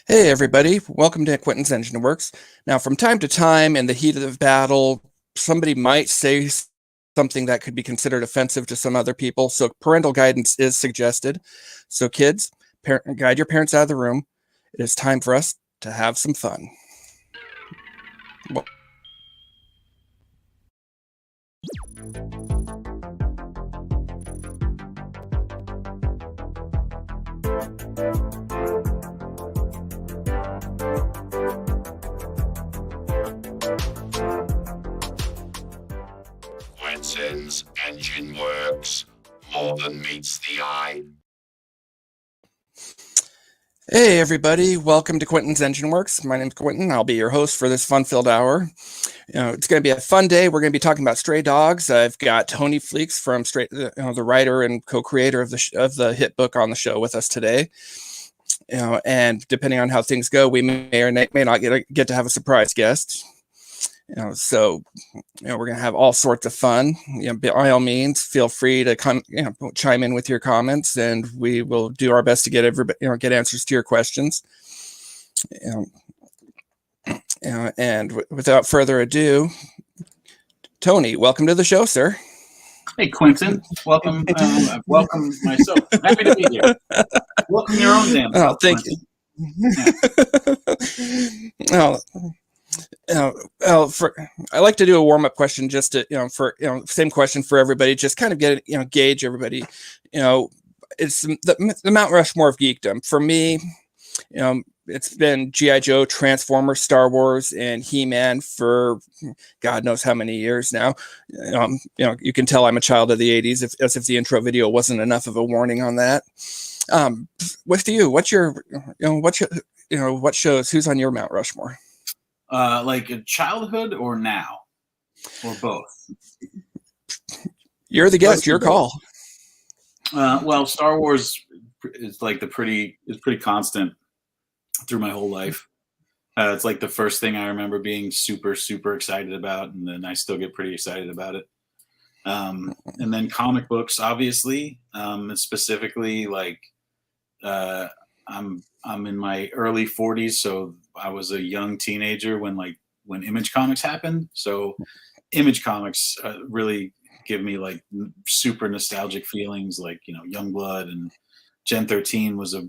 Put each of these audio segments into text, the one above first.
Hey everybody, welcome to Quentin's Enginewerks. Now, from time to time in the heat of the battle, somebody might say something that could be considered offensive to some other people, so parental guidance is suggested. So kids, guide your parents out of the room. It is time for us to have some fun. Well, Quentin's Enginewerks, more than meets the eye. Hey everybody, welcome to Quentin's Enginewerks. My name's Quentin. I'll be your host for this fun-filled hour. It's going to be a fun day. We're going to be talking about stray dogs. I've got Tony Fleecs from the writer and co-creator of the hit book on the show with us today. And depending on how things go, we may or may not get to have a surprise guest. So we're going to have all sorts of fun. By all means, feel free to chime in with your comments, and we will do our best to get get answers to your questions. And without further ado, Tony, welcome to the show, sir. Hey, Quentin. Welcome. Welcome myself. Happy to be here. Welcome your own damn self. Thank Quentin. you. I like to do a warm-up question just to same question for everybody, just kind of get gauge everybody. It's the Mount Rushmore of geekdom for me. It's been G.I. Joe, Transformers, Star Wars, and He-Man for God knows how many years now. You can tell I'm a child of the '80s, as if the intro video wasn't enough of a warning on that. With you, what shows? Who's on your Mount Rushmore? Like a childhood or now, or both? You're the guest. Your call. Well, Star Wars is like pretty constant through my whole life. It's like the first thing I remember being super, super excited about, and then I still get pretty excited about it. And then comic books, obviously, and specifically like I'm in my early 40s, so I was a young teenager when Image Comics happened. So Image Comics really give me like super nostalgic feelings, like Youngblood and Gen 13 was a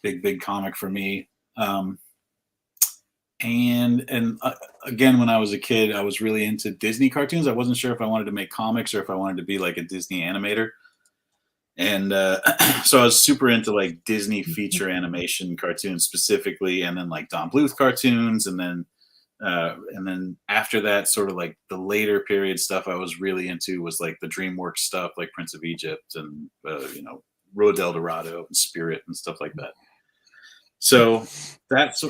big comic for me. And again, when I was a kid, I was really into Disney cartoons. I wasn't sure if I wanted to make comics or if I wanted to be like a Disney animator. And so I was super into like Disney feature animation cartoons specifically, and then like Don Bluth cartoons, and then after that, sort of like the later period stuff I was really into was like the DreamWorks stuff, like Prince of Egypt and Road El Dorado and Spirit and stuff like that. So that's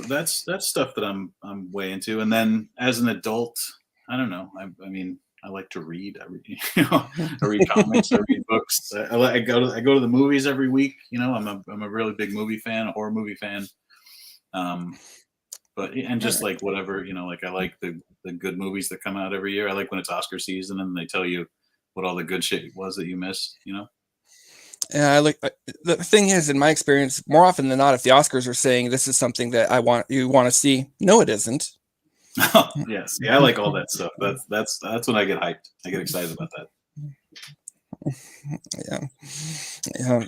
stuff that I'm way into. And then as an adult, I don't know. I mean, I like to read. I read comics. I read books. I go to the movies every week. I'm a really big movie fan, a horror movie fan. But just like whatever, like I like the good movies that come out every year. I like when it's Oscar season and they tell you what all the good shit was that you missed. Yeah, I like the thing is, in my experience, more often than not, if the Oscars are saying this is something that you want to see, no, it isn't. Oh, yes, yeah, I like all that stuff. That's when I get hyped. I get excited about that. Yeah.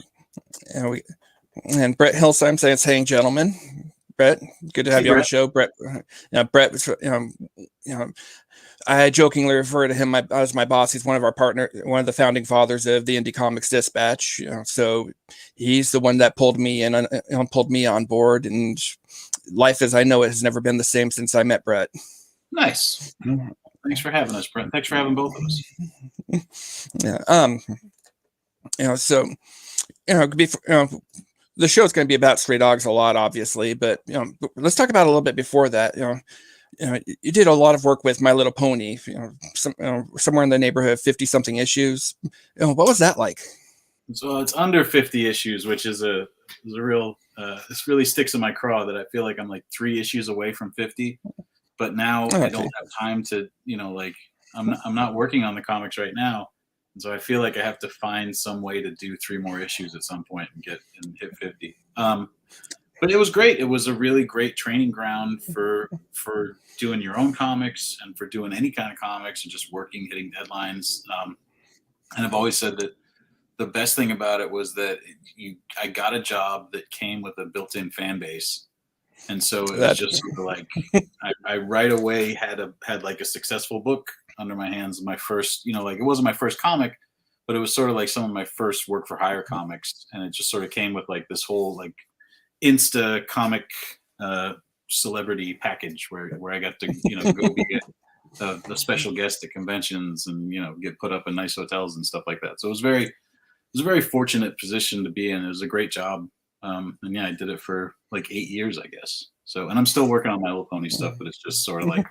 And Brett Hillsheim saying, gentlemen, Brett, good to have you on the show. Brett was, I jokingly refer to him as my boss. He's one of the founding fathers of the Indie Comics Dispatch. So he's the one that pulled me on board, and life as I know it has never been the same since I met Brett. Nice. Thanks for having us, Brett. Thanks for having both of us. Yeah. So the show's going to be about stray dogs a lot, obviously, but let's talk about a little bit before that. You did a lot of work with My Little Pony, somewhere in the neighborhood of 50-something issues. What was that like? So it's under 50 issues, which is a real. This really sticks in my craw that I feel like I'm like 3 issues away from 50, but now I don't have time to, like I'm not working on the comics right now, and so I feel like I have to find some way to do 3 more issues at some point and hit 50. But it was great. It was a really great training ground for doing your own comics and for doing any kind of comics and just working, hitting deadlines. And I've always said that the best thing about it was that I got a job that came with a built-in fan base, and so it was just sort of like I right away had like a successful book under my hands. My first, like it wasn't my first comic, but it was sort of like some of my first work for hire comics, and it just sort of came with like this whole like Insta comic celebrity package where I got to go be a special guest at conventions and get put up in nice hotels and stuff like that. So it was a very fortunate position to be in. It was a great job. And yeah, I did it for like 8 years, I guess. So, and I'm still working on My Little Pony stuff, but it's just sort of like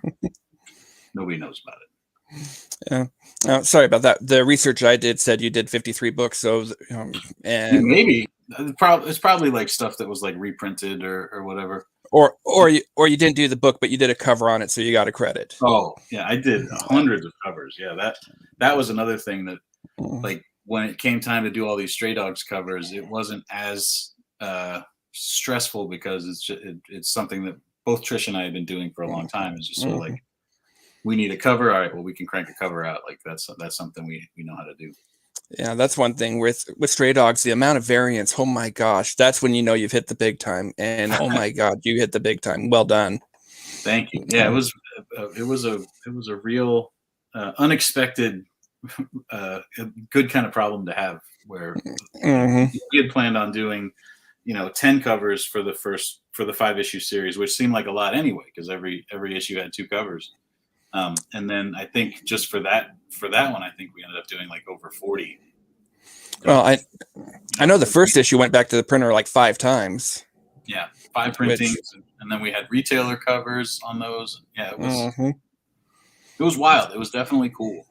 nobody knows about it. Yeah. Sorry about that. The research I did said you did 53 books. So, and maybe it's probably like stuff that was like reprinted or whatever. Or you didn't do the book, but you did a cover on it, so you got a credit. Oh yeah, I did hundreds of covers. Yeah, that was another thing that like when it came time to do all these Stray Dogs covers, it wasn't as stressful because it's something that both Trish and I have been doing for a long time. It's just sort of like, we need a cover. All right, well, we can crank a cover out. Like that's something we know how to do. Yeah, that's one thing with Stray Dogs, the amount of variants. Oh my gosh, that's when you've hit the big time. And oh my God, you hit the big time. Well done. Thank you. Yeah, it was a real unexpected, good kind of problem to have. Where we had planned on doing, 10 covers for the 5-issue series, which seemed like a lot anyway, because every issue had 2 covers. And then I think just for that one, I think we ended up doing like over 40. Well, I know the first issue went back to the printer like 5 times. Yeah, 5 printings, and then we had retailer covers on those. Yeah, it was wild. It was definitely cool.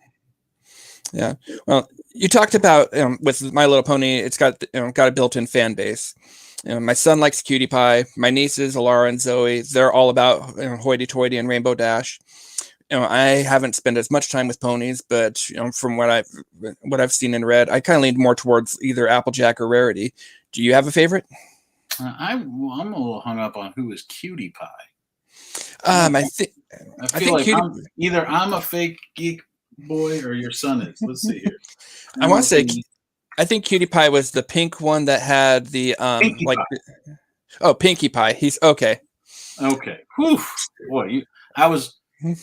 Yeah. Well, you talked about with My Little Pony, it's got a built-in fan base. My son likes Cutie Pie. My nieces, Alara and Zoe, they're all about Hoity-Toity and Rainbow Dash. I haven't spent as much time with ponies, but from what I've seen and read, I kind of leaned more towards either Applejack or Rarity. Do you have a favorite? I'm a little hung up on who is Cutie Pie. I think like either I'm a fake geek boy or your son is. Let's see here. I want to say, I think Cutie Pie was the pink one that had the Pinkie like. Pie. Oh, Pinkie Pie. He's okay. Okay. Whew. Boy, I was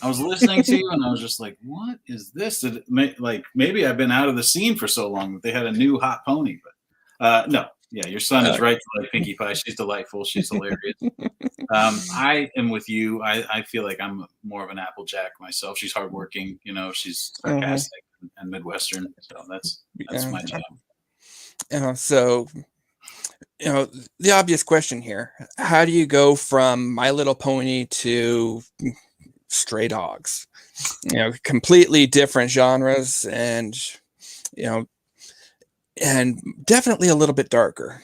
listening to you and I was just like, what is this? Maybe I've been out of the scene for so long that they had a new hot pony, but no. Yeah, your son is right to like Pinkie Pie. She's delightful. She's hilarious. I am with you. I feel like I'm more of an Applejack myself. She's hardworking. She's sarcastic and Midwestern. So that's my jam. So, the obvious question here: how do you go from My Little Pony to Stray Dogs? Completely different genres, and and definitely a little bit darker.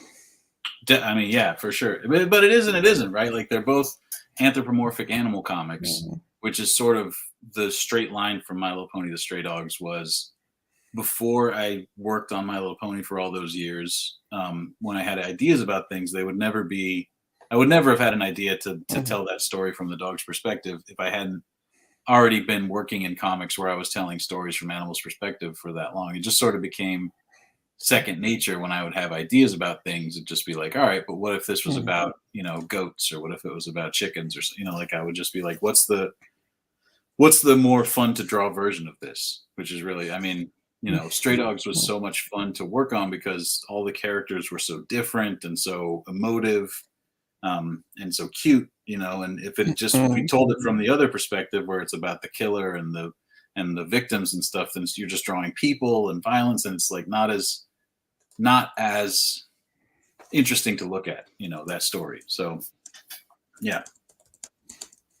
I mean, yeah, for sure. But it isn't, right? Like they're both anthropomorphic animal comics, which is sort of the straight line from My Little Pony to Stray Dogs. Was before I worked on My Little Pony for all those years, when I had ideas about things, I would never have had an idea to tell that story from the dog's perspective if I hadn't already been working in comics where I was telling stories from animals' perspective for that long. It just sort of became second nature when I would have ideas about things. It'd just be like, all right, but what if this was about, goats, or what if it was about chickens, or, like I would just be like, what's the more fun to draw version of this? Which is really, I mean, Stray Dogs was so much fun to work on because all the characters were so different and so emotive, and so cute, and if it just, we told it from the other perspective where it's about the killer and the victims and stuff, then you're just drawing people and violence, and it's like not as interesting to look at, that story. So yeah,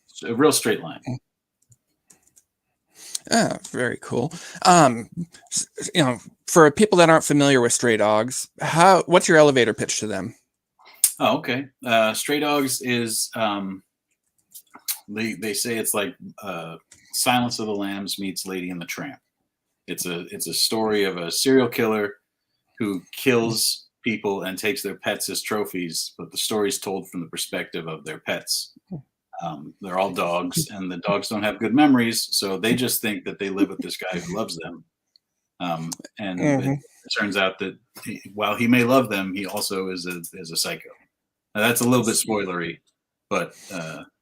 it's a real straight line. Ah, very cool. For people that aren't familiar with Stray Dogs, what's your elevator pitch to them? Oh, okay. Stray Dogs is they say it's like Silence of the Lambs meets Lady and the Tramp. It's a story of a serial killer who kills people and takes their pets as trophies, but the story's told from the perspective of their pets. They're all dogs, and the dogs don't have good memories, so they just think that they live with this guy who loves them. And it turns out that while he may love them, he also is a psycho. Now, that's a little bit spoilery, but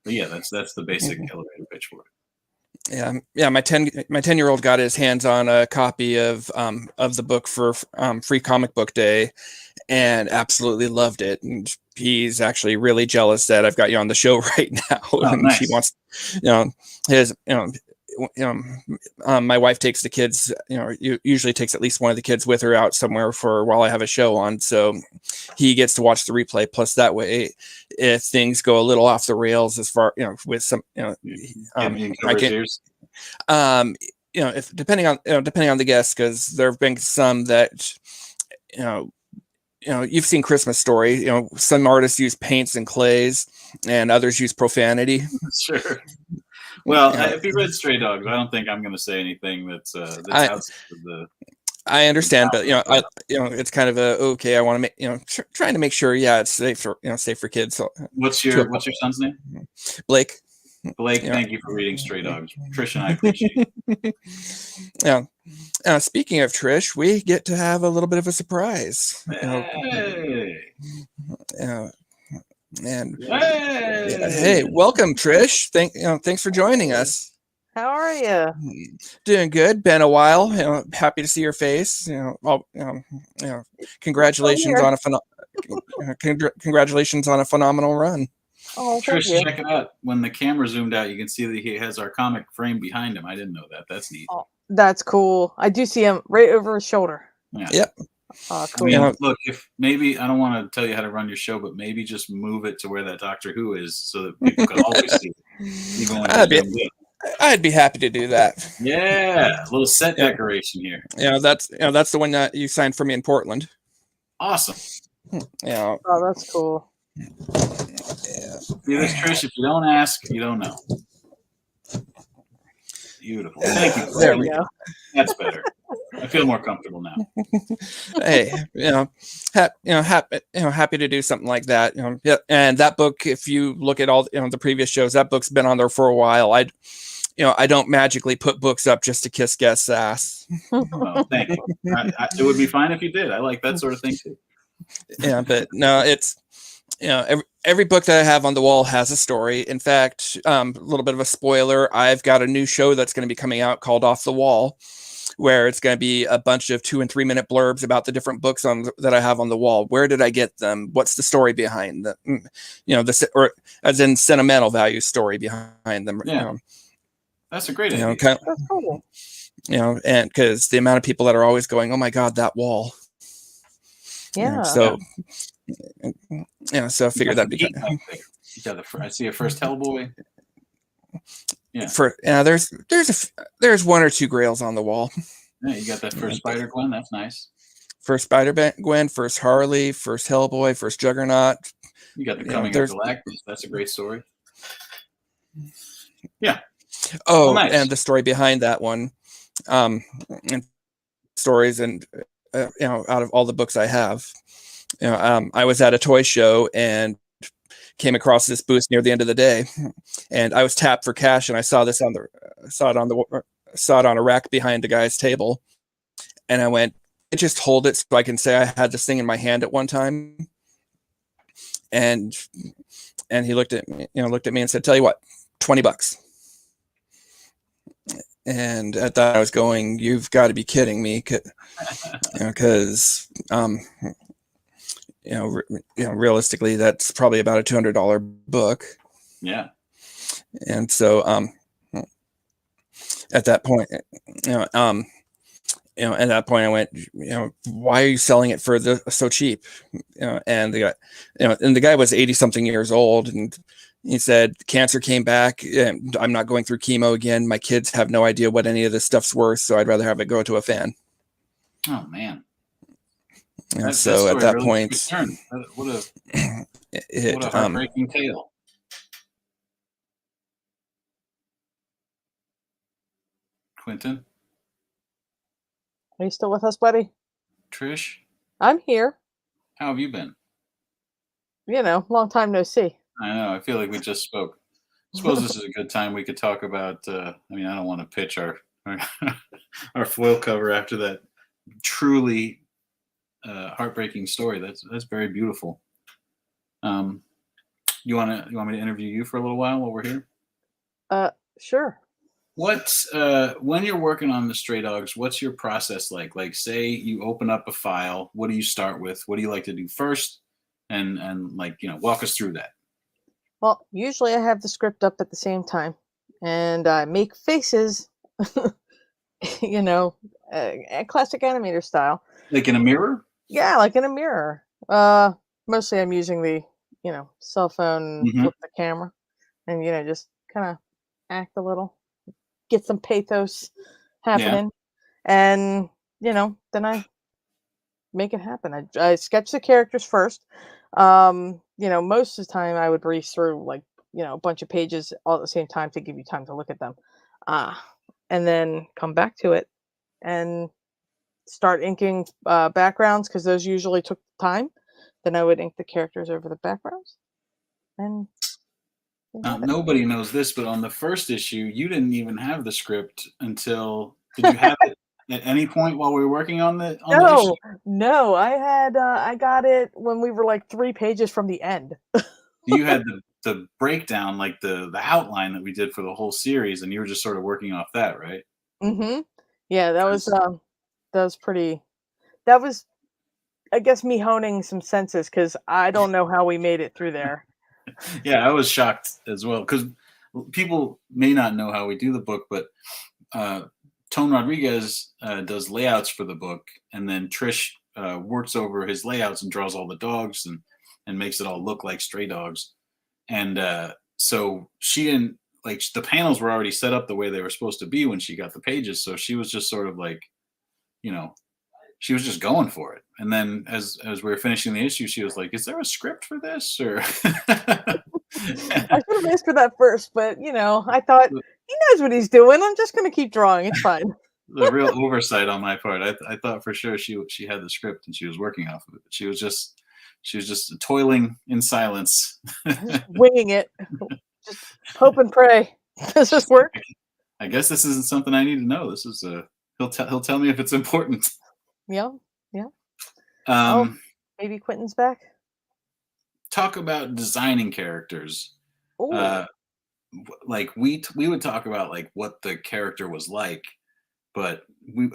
yeah, that's the basic elevator pitch for it. Yeah. My 10-year-old got his hands on a copy of the book for Free Comic Book Day, and absolutely loved it. And he's actually really jealous that I've got you on the show right now. Oh, and nice. She wants, my wife takes the kids, usually takes at least one of the kids with her out somewhere for while I have a show on. So he gets to watch the replay. Plus that way, if things go a little off the rails as far, with some, I can, if depending on the guests, because there have been some that, you've seen Christmas Story. Some artists use paints and clays, and others use profanity. Sure. Well, if you read Stray Dogs, I don't think I'm going to say anything that's outside of the. I understand, but it's kind of okay. I want to make trying to make sure, it's safe for kids. So, what's your son's name? Blake. Blake, thank you for reading Stray Dogs. Trish and I appreciate it. Speaking of Trish, we get to have a little bit of a surprise. Hey. Hey, welcome, Trish. Thanks for joining us. How are you? Doing good. Been a while. Happy to see your face. Congratulations on congratulations on a phenomenal run. Oh, Trish, check it out. When the camera zoomed out, you can see that he has our comic frame behind him. I didn't know that. That's neat. Oh, that's cool. I do see him right over his shoulder. Yeah. Yep. Oh, cool. I mean, look, if maybe I don't want to tell you how to run your show, but maybe just move it to where that Doctor Who is, so that people can always see it. Even when I'd be happy to do that. Yeah, a little set decoration here. That's the one that you signed for me in Portland. Awesome. Oh, that's cool. See this, Trish? If you don't ask, you don't know. Beautiful. Thank you. There we go. That's better. I feel more comfortable now. Hey, happy to do something like that. And that book, if you look at all the previous shows, that book's been on there for a while. I don't magically put books up just to kiss guests' ass. Oh, thank you. It would be fine if you did. I like that sort of thing too. Yeah, but no, it's every book that I have on the wall has a story. In fact, a little bit of a spoiler, I've got a new show that's going to be coming out called Off the Wall, where it's going to be a bunch of 2 and 3 minute blurbs about the different books that I have on the wall. Where did I get them? What's the story behind them? Or as in sentimental value story behind them. Yeah. That's a great idea. That's cool. And because the amount of people that are always going, oh my God, that wall. Yeah. So I figured that'd be good. I see a first Hellboy. Yeah. There's 1 or 2 grails on the wall. Yeah, you got that first Spider-Gwen. That's nice. First Spider-Gwen, first Harley, first Hellboy, first Juggernaut. You got the Coming of Galactus. That's a great story. Yeah. Oh, nice. And the story behind that one, and stories, and out of all the books I have, I was at a toy show and came across this booth near the end of the day, and I was tapped for cash, and I saw it on a rack behind the guy's table, and I went, just hold it so I can say I had this thing in my hand at one time. And he looked at me and said, "Tell you what, $20." And at that I was going, "You've got to be kidding me," because realistically, that's probably about a $200 book. Yeah. And so at that point, at that point I went, why are you selling it for so cheap? And the guy was 80 something years old, and he said, cancer came back, and I'm not going through chemo again. My kids have no idea what any of this stuff's worth, so I'd rather have it go to a fan. Oh man. And so at that really point, what a heartbreaking tale. Quentin? Are you still with us, buddy? Trish? I'm here. How have you been? Long time no see. I know. I feel like we just spoke. Suppose this is a good time we could talk about. I mean, I don't want to pitch our, our foil cover after that truly heartbreaking story. That's very beautiful. Um, you want me to interview you for a little while we're here? Sure. What's when you're working on the Stray Dogs? What's your process like? Like, say you open up a file. What do you start with? What do you like to do first? And like walk us through that. Well, usually I have the script up at the same time, and I make faces, you know, classic animator style. Like in a mirror. Yeah, like in a mirror. Mostly I'm using the, cell phone, Hmm. flip the camera, and just kind of act a little, get some pathos Yeah. happening, and then I make it happen. I sketch the characters first. Most of the time I would breeze through like, a bunch of pages all at the same time to give you time to look at them. Uh, and then come back to it and start inking backgrounds because those usually took time. Then I would ink the characters over the backgrounds. And you have it. Nobody knows this, but on the first issue, you didn't even have the script until. Did you have it at any point while we were working on the issue? No, I got it when we were like 3 pages from the end. You had the breakdown, like the outline that we did for the whole series, and you were just sort of working off that, right? Mm-hmm. Yeah, that was 'Cause- pretty. That was, I guess, me honing some senses because I don't know how we made it through there. yeah, I was shocked as well because people may not know how we do the book, but Tone Rodriguez does layouts for the book, and then Trish works over his layouts and draws all the dogs and makes it all look like Stray Dogs. And so she didn't like the panels were already set up the way they were supposed to be when she got the pages. So she was just sort of like, she was just going for it. And then as we were finishing the issue, she was like, "Is there a script for this?" Or I should have asked for that first, but I thought he knows what he's doing. I'm just going to keep drawing. It's fine. the real oversight on my part. I thought for sure she had the script and she was working off of it. But she was just toiling in silence. Just winging it. Just hope and pray. Does this work? I guess this isn't something I need to know. This is he'll tell me if it's important. Yeah. Oh, maybe Quentin's back. Talk about designing characters. Oh, Like we would talk about like what the character was like, but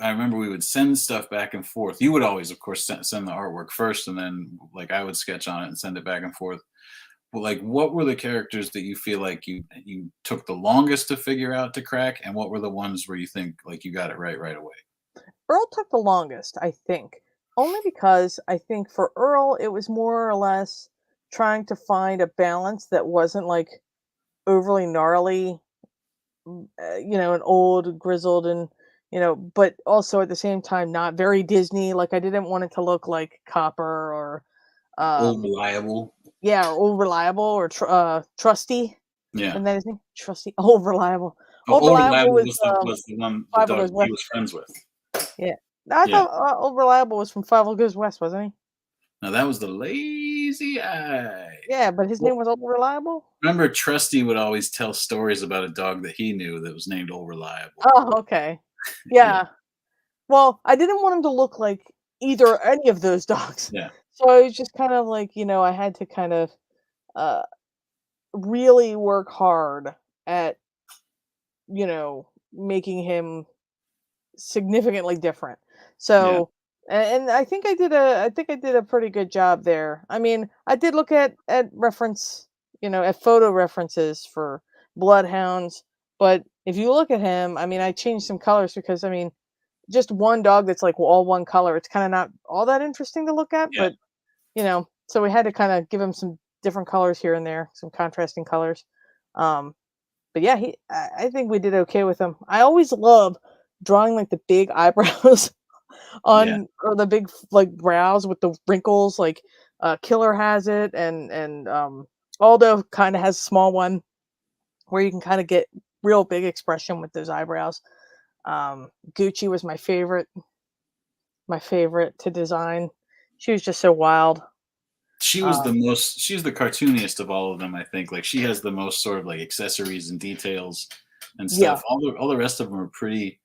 I remember we would send stuff back and forth. You would always, of course, send the artwork first, and then like I would sketch on it and send it back and forth. But like, what were the characters that you feel like you took the longest to figure out to crack, and what were the ones where you think like you got it right away? Earl took the longest, I think. Only because I think for Earl, it was more or less trying to find a balance that wasn't like overly gnarly, an old, grizzled, and but also at the same time not very Disney. Like I didn't want it to look like Copper or, Old Reliable. yeah, or Old Reliable or Trusty. Yeah. And that his name, Trusty, Old Reliable. Old Reliable was was the one the Five dog Goes he West. was friends with. Yeah, I Yeah. thought Old Reliable was from Five Goes West, wasn't he? Now that was the Lazy Eye. Yeah, but his name was Old Reliable. Remember, Trusty would always tell stories about a dog that he knew that was named Old Reliable. Oh, okay. Yeah. Well, I didn't want him to look like any of those dogs. Yeah. So I was just kind of like, I had to kind of uh, really work hard at, making him significantly different. So, and I think I did a pretty good job there. I mean, I did look at reference, at photo references for bloodhounds, but if you look at him, I mean, I changed some colors because I mean, just one dog that's like all one color, it's kind of not all that interesting to look at, Yeah. but so we had to kind of give him some different colors here and there, some contrasting colors. But yeah, I think we did okay with him. I always love drawing like the big eyebrows on or the big like brows with the wrinkles. Like Killer has it, and Aldo kind of has a small one where you can kind of get real big expression with those eyebrows. Gucci was my favorite to design. She was just so wild. She was the most. She's the cartooniest of all of them, I think. Like she has the most sort of like accessories and details and stuff. All the rest of them are pretty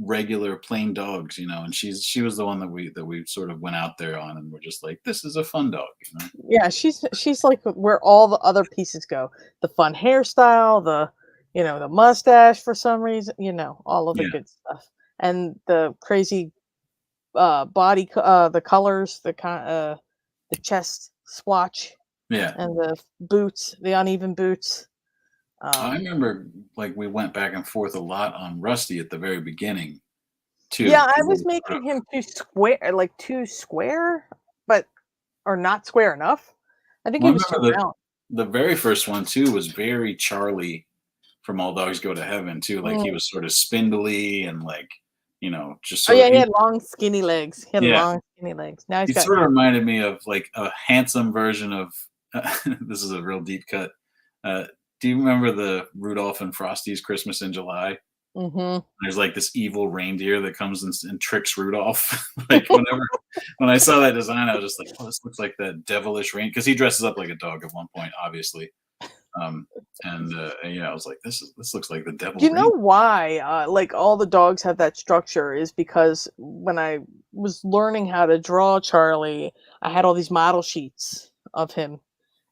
regular, plain dogs, you know. And she was the one that we sort of went out there on, and we're just like, this is a fun dog, you know. Yeah, she's like where all the other pieces go. The fun hairstyle, the mustache for some reason, all of the good stuff, and the crazy body, the colors, the chest splotch, and the boots, the uneven boots. I remember like we went back and forth a lot on Rusty at the very beginning, too. Yeah, I was making him too square, but or not square enough. I think he was too round. The very first one too was very Charlie from All Dogs Go to Heaven too. Like he was sort of spindly and like, just sort he had long skinny legs. Long skinny legs. Now he sort of reminded me of like a handsome version of this is a real deep cut. Do you remember the Rudolph and Frosty's Christmas in July? Mm-hmm. There's like this evil reindeer that comes and tricks Rudolph. Like when I saw that design, I was just like, oh, this looks like that devilish reindeer, because he dresses up like a dog at one point, obviously. I was like, this looks like the devil. You know why? Like all the dogs have that structure is because when I was learning how to draw Charlie, I had all these model sheets of him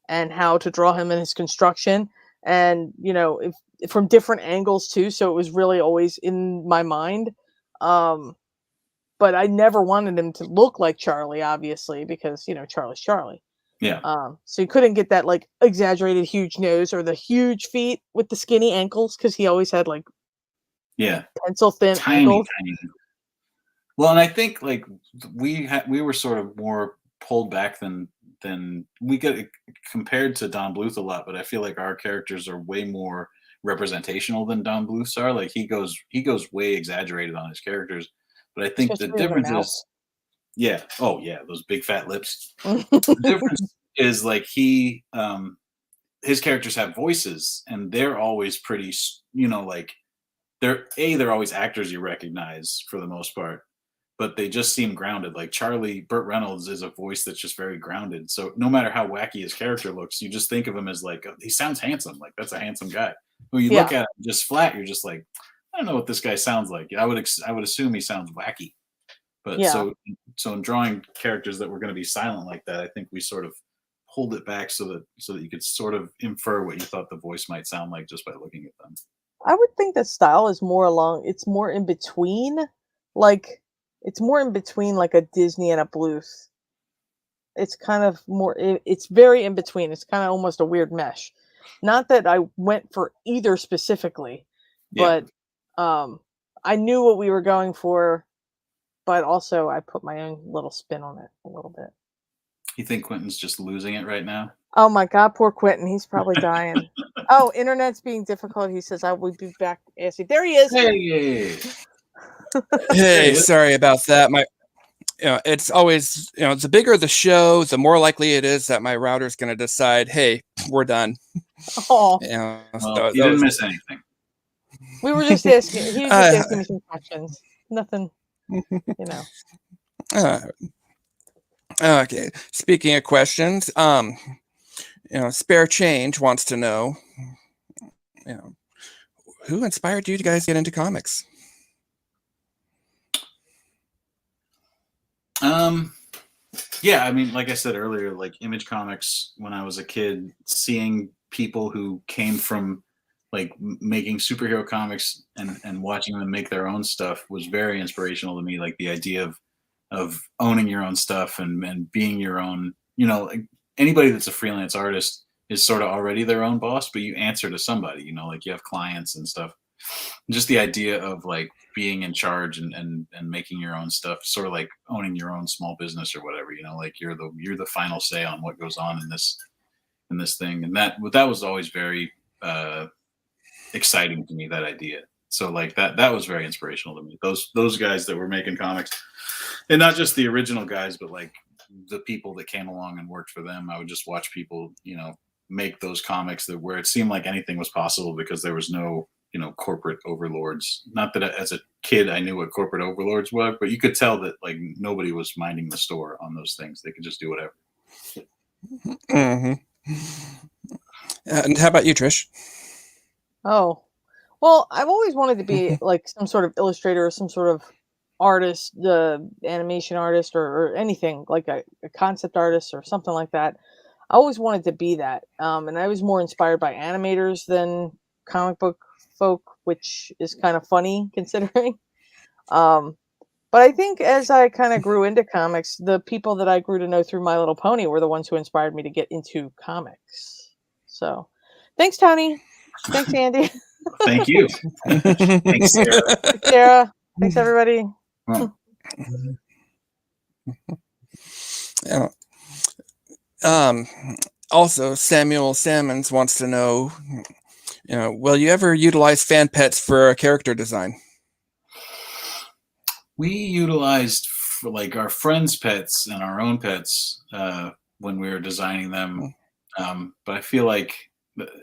and how to draw him in his construction. And if from different angles too, so it was really always in my mind. But I never wanted him to look like Charlie, obviously, because Charlie's Charlie. Yeah. So you couldn't get that like exaggerated huge nose or the huge feet with the skinny ankles, because he always had like pencil thin ankles. Tiny. Well, and I think like we were sort of more pulled back than we get compared to Don Bluth a lot, but I feel like our characters are way more representational than Don Bluth's are. Like he goes way exaggerated on his characters, but I think the difference is, those big fat lips. The difference is like his characters have voices, and they're always pretty, like they're always actors you recognize for the most part. But they just seem grounded. Like Burt Reynolds is a voice that's just very grounded. So no matter how wacky his character looks, you just think of him as like, he sounds handsome. Like that's a handsome guy. When you look at him just flat, you're just like, I don't know what this guy sounds like. I would assume he sounds wacky. But so in drawing characters that were going to be silent like that, I think we sort of pulled it back so that you could sort of infer what you thought the voice might sound like just by looking at them. I would think the style is it's more in between, like. It's more in between like a Disney and a Bluth. It's kind of more, it's very in between. It's kind of almost a weird mesh. Not that I went for either specifically, but I knew what we were going for, but also I put my own little spin on it a little bit. You think Quentin's just losing it right now? Oh my God, poor Quentin. He's probably dying. Oh, internet's being difficult. He says, I will be back. There he is. Hey. Hey, sorry about that. It's always, the bigger the show, the more likely it is that my router is going to decide, hey, we're done. Oh, you didn't miss anything. We were just asking. He was just asking me some questions. Nothing, Okay. Speaking of questions, Spare Change wants to know, who inspired you guys to get into comics? Yeah, I mean, like I said earlier, like Image Comics, when I was a kid, seeing people who came from like making superhero comics and watching them make their own stuff was very inspirational to me. Like the idea of owning your own stuff and being your own, like anybody that's a freelance artist is sort of already their own boss, but you answer to somebody, like you have clients and stuff. Just the idea of like being in charge and making your own stuff, sort of like owning your own small business or whatever, like you're the final say on what goes on in this thing. And that was always very exciting to me, that idea. So like that was very inspirational to me. Those guys that were making comics, and not just the original guys, but like the people that came along and worked for them. I would just watch people, make those comics where it seemed like anything was possible because there was no, corporate overlords. Not that as a kid I knew what corporate overlords were, but you could tell that like nobody was minding the store on those things. They could just do whatever. Mm-hmm. And how about you, Trish? Oh, well, I've always wanted to be like some sort of illustrator or some sort of artist, the animation artist, or anything like a concept artist or something like that. I always wanted to be that, and I was more inspired by animators than comic book folk, which is kind of funny considering. Um, but I think as I kind of grew into comics, the people that I grew to know through My Little Pony were the ones who inspired me to get into comics. So, thanks, Tony. Thanks, Andy. Thank you. Thanks, Sarah. Thanks, Sarah. Thanks, everybody. Oh, Yeah. Um, Also, Samuel Salmons wants to know, will you ever utilize fan pets for a character design? we utilized like our friends' pets and our own pets when we were designing them. But I feel like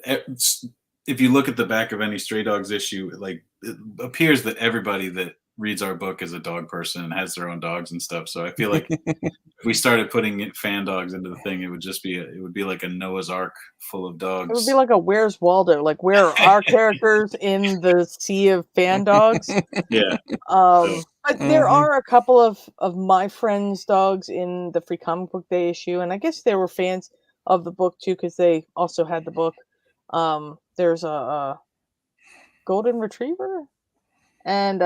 if you look at the back of any Stray Dogs issue, like it appears that everybody that reads our book is a dog person and has their own dogs and stuff. So I feel like if we started putting fan dogs into the thing, it would just be like a Noah's Ark full of dogs. It would be like a Where's Waldo? Like, where are our characters in the sea of fan dogs? Yeah. But there are a couple of my friends' dogs in the Free Comic Book Day issue, and I guess they were fans of the book too because they also had the book. There's a golden retriever, and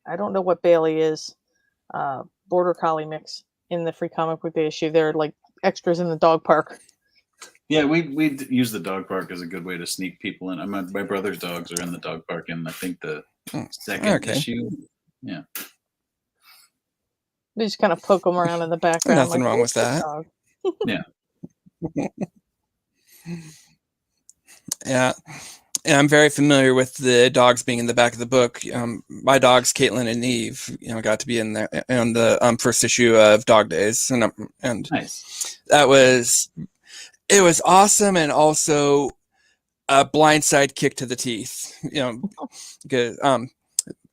I don't know what Bailey is. Border Collie mix in the Free Comic Book Day issue. They're like extras in the dog park. Yeah, we use the dog park as a good way to sneak people in. My brother's dogs are in the dog park in I think the second issue. Yeah, They just kind of poke them around in the background. Nothing wrong with that. Dog. Yeah. Yeah. And I'm very familiar with the dogs being in the back of the book. My dogs, Caitlin and Eve, got to be in there on the first issue of Dog Days, and Nice. It was awesome, and also a blindside kick to the teeth. Because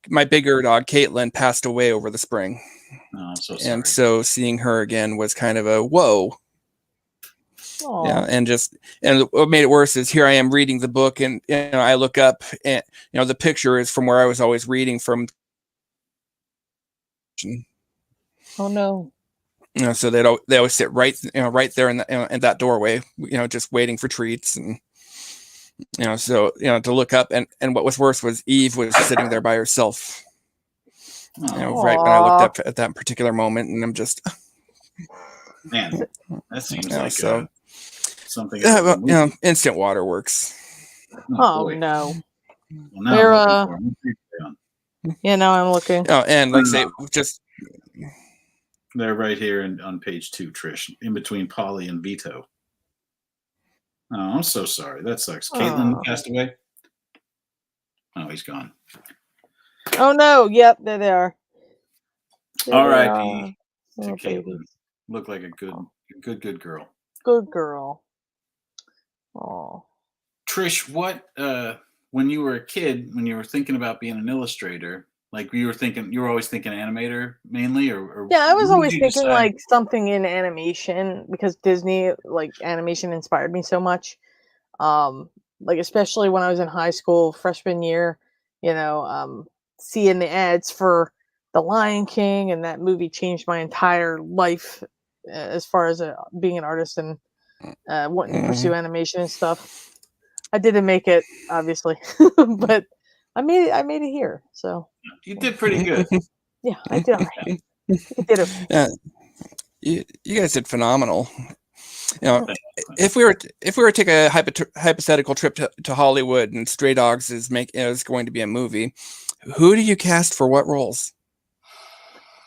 my bigger dog, Caitlin, passed away over the spring. Oh, I'm so sorry. And so seeing her again was kind of a whoa. Aww. Yeah, and what made it worse is here I am reading the book, and I look up, and the picture is from where I was always reading from. Oh no! So they always sit right there in that doorway, just waiting for treats, and so to look up, and what was worse was Eve was sitting there by herself. Right when I looked up at that particular moment, and I'm just, man, that seems like something. Instant waterworks. Oh no! Well, now yeah, now I'm looking. Oh, and like say, just they're right here on page 2, Trish, in between Polly and Vito. Oh, I'm so sorry. That sucks. Caitlin passed away. Oh, he's gone. Oh no! Yep, there they are. R.I.P. to Oh, Caitlin. babies. Looked like a good girl. Good girl. Oh. Trish, what when you were a kid, when you were thinking about being an illustrator, like you were always thinking animator mainly, or Yeah, I was when always did you thinking decide- like something in animation because Disney, like animation, inspired me so much. Like especially when I was in high school, freshman year, seeing the ads for The Lion King, and that movie changed my entire life as far as being an artist and wanting to pursue animation and stuff. I didn't make it, obviously, but I made it here. So you did pretty good. yeah, I did. All right. I did it. Yeah, you guys did phenomenal. If we were to take a hypothetical trip to Hollywood and Stray Dogs is going to be a movie, who do you cast for what roles?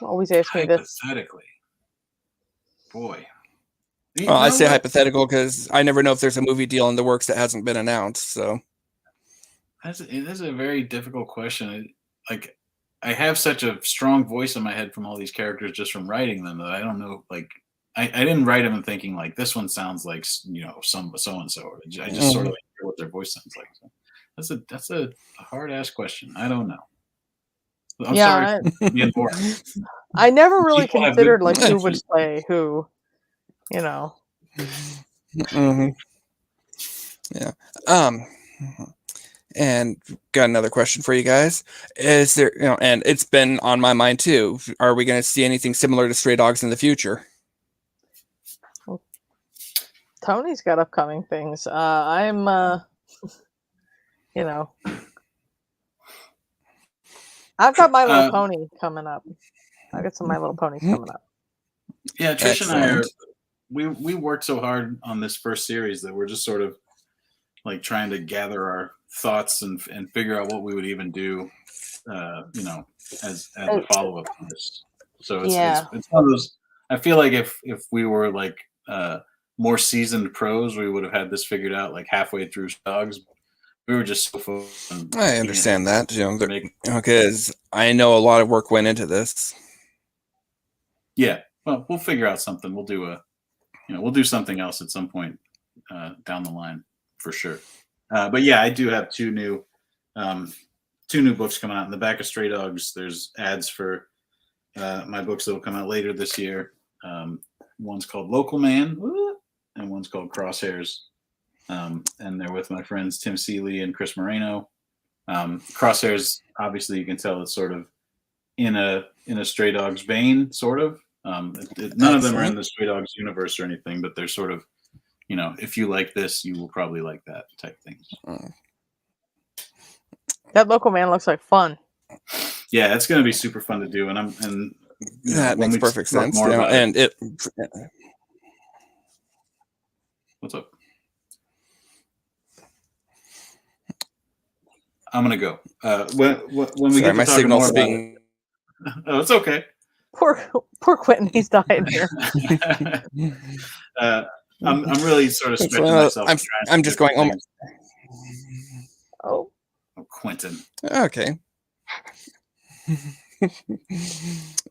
Always ask me this. Hypothetically, boy. Well, I say hypothetical because I never know if there's a movie deal in the works that hasn't been announced. So that's a very difficult question. Like, I have such a strong voice in my head from all these characters just from writing them that I don't know. Like, I didn't write them and thinking like this one sounds like some so and so. I just sort of like hear what their voice sounds like. So that's a hard ass question. I don't know. I'm sorry for being boring. I never really considered like who would play who. Mhm. Yeah. And got another question for you guys. Is there, and it's been on my mind too. Are we going to see anything similar to Stray Dogs in the future? Tony's got upcoming things. I'm, you know, I've got My Little Pony coming up. I got some My Little Ponies coming up. Yeah, Trish and I Excellent. we worked so hard on this first series that we're just sort of like trying to gather our thoughts and figure out what we would even do, as a follow up to this. So it's one of those. I feel like if we were like more seasoned pros, we would have had this figured out like halfway through Dogs. We were just so focused on I understand that, because I know a lot of work went into this. Yeah, well, we'll figure out something. We'll do we'll do something else at some point down the line for sure. But yeah, I do have two new books coming out. In the back of Stray Dogs, there's ads for my books that will come out later this year. One's called Local Man, and one's called Crosshairs. And they're with my friends Tim Seeley and Chris Moreno. Crosshairs, obviously, you can tell it's sort of in a Stray Dogs vein, sort of. None of them are in the Stray Dogs universe or anything, but they're sort of, if you like this, you will probably like that type things. That Local Man looks like fun. Yeah, it's going to be super fun to do, and that makes perfect sense. And it. What's up? I'm gonna go. When we get to my talking signal's more being. Oh, it's okay. Poor Quentin, he's dying here. I'm really sort of stretching myself. I'm just going. Oh, Quentin. Okay.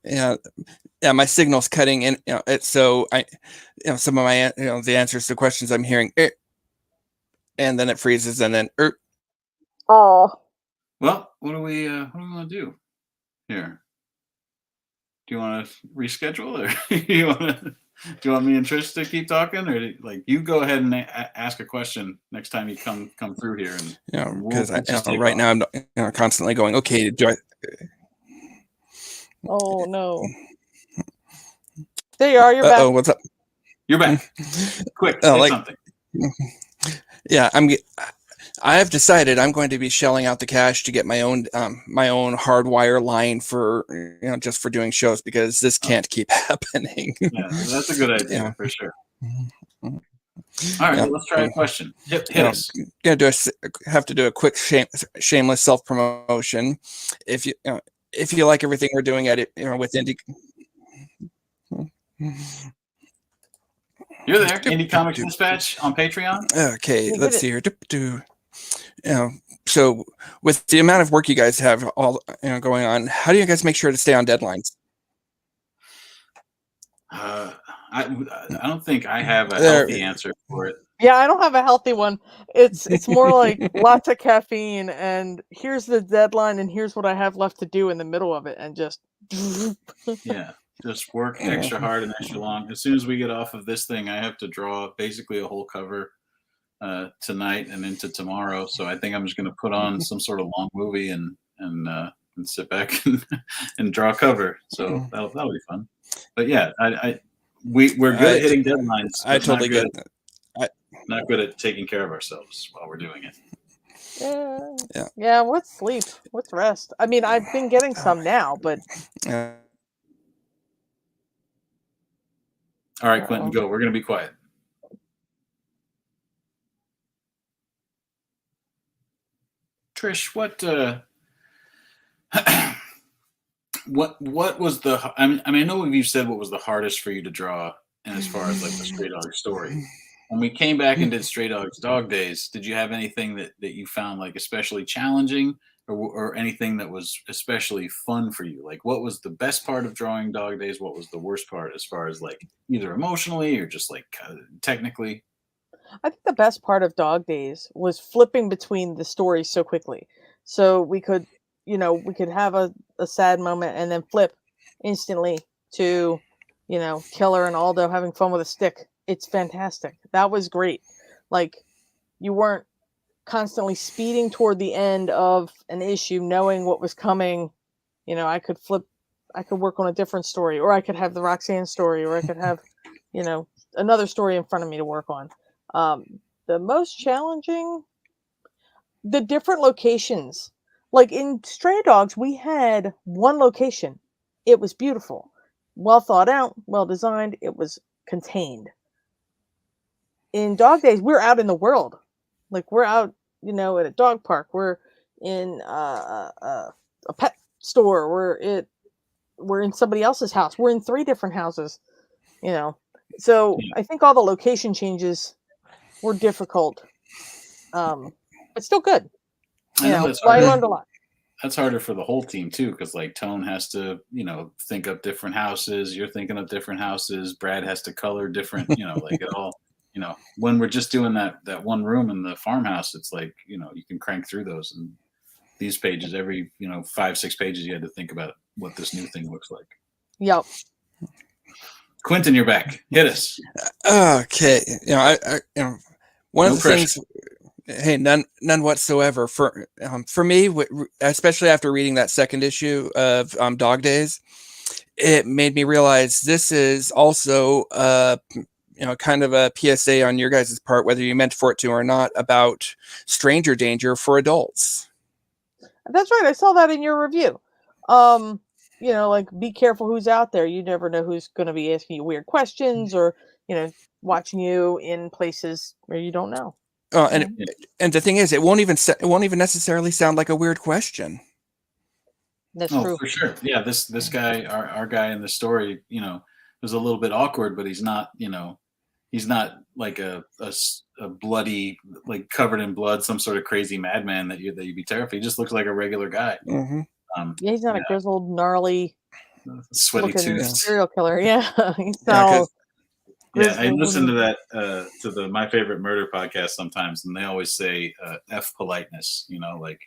Yeah, my signal's cutting in. So some of my the answers to questions I'm hearing, and then it freezes, and then. Oh. Well, what do we want to do here? Do you want to reschedule, or do you want me and Trish to keep talking, or you go ahead and ask a question next time you come through here? And because right now I'm constantly going. Okay, do I? Oh no! There you are. You're back. Oh, what's up? You're back. Quick, say something. Yeah, I have decided I'm going to be shelling out the cash to get my own hardwire line for just for doing shows, because this can't keep happening. Yeah, that's a good idea for sure. All right, well, let's try a question. Hit us. Gonna have to do a quick shameless self promotion. If you like everything we're doing at it, with Indie. You're there, Indie Comics Dispatch on Patreon. Okay, let's see here. So with the amount of work you guys have all going on, how do you guys make sure to stay on deadlines? I don't think I have a healthy answer for it. Yeah, I don't have a healthy one. It's more like lots of caffeine, and here's the deadline, and here's what I have left to do in the middle of it, and just just work extra hard and extra long. As soon as we get off of this thing, I have to draw basically a whole cover tonight and into tomorrow. So I think I'm just going to put on some sort of long movie and sit back and draw a cover. So that'll be fun. But yeah, we're good at hitting deadlines. I totally get it. Not good at taking care of ourselves while we're doing it. Yeah. What's sleep? What's rest? I mean, I've been getting some now, but. All right, Quentin, go. We're going to be quiet. Trish, what was the? I mean, I know you've said what was the hardest for you to draw, and as far as like the Stray Dogs story. When we came back and did Stray Dogs Dog Days, did you have anything that you found like especially challenging, or anything that was especially fun for you? Like, what was the best part of drawing Dog Days? What was the worst part, as far as like either emotionally or just like technically? I think the best part of Dog Days was flipping between the stories so quickly. So we could have a sad moment and then flip instantly to, Killer and Aldo having fun with a stick it's fantastic. That was great. Like, you weren't constantly speeding toward the end of an issue, knowing what was coming. You know, I could work on a different story, or I could have the Roxanne story, or I could have, you know, another story in front of me to work on. The most challenging, the different locations. Like in Stray Dogs, we had one location. It was beautiful, well thought out, well designed. It was contained. In Dog Days, we're out in the world. Like, we're out, you know, at a dog park. We're in a pet store. We're in somebody else's house. We're in 3 different houses, you know. So I think all the location changes were difficult, but still good. I know that's I harder. learned a lot. That's harder for the whole team too, because like Tone has to, you know, think up different houses. You're thinking of different houses. Brad has to color different, you know, like it all. You know, when we're just doing that one room in the farmhouse, it's like, you know, you can crank through those. And these pages, every, you know, 5-6 pages, you had to think about what this new thing looks like. Yep. Quentin, you're back. Hit us. Okay. You know, I you know, one No of the things. Hey, none whatsoever. For me, especially after reading that second issue of Dog Days, it made me realize this is also you know, kind of a PSA on your guys' part, whether you meant for it to or not, about stranger danger for adults. That's right. I saw that in your review. You know, like, be careful who's out there. You never know who's going to be asking you weird questions, or, you know, watching you in places where you don't know. And the thing is, it won't even necessarily sound like a weird question. That's true. For sure. Yeah, this guy, our guy in the story, you know, was a little bit awkward, but he's not, you know, he's not like a bloody, like covered in blood, some sort of crazy madman that you'd be terrified. He just looks like a regular guy. Mm-hmm. Yeah, he's not a grizzled, gnarly, sweaty tooth serial killer. Yeah, he's not. Yeah, I listen to that to the My Favorite Murder podcast sometimes, and they always say F politeness. You know, like,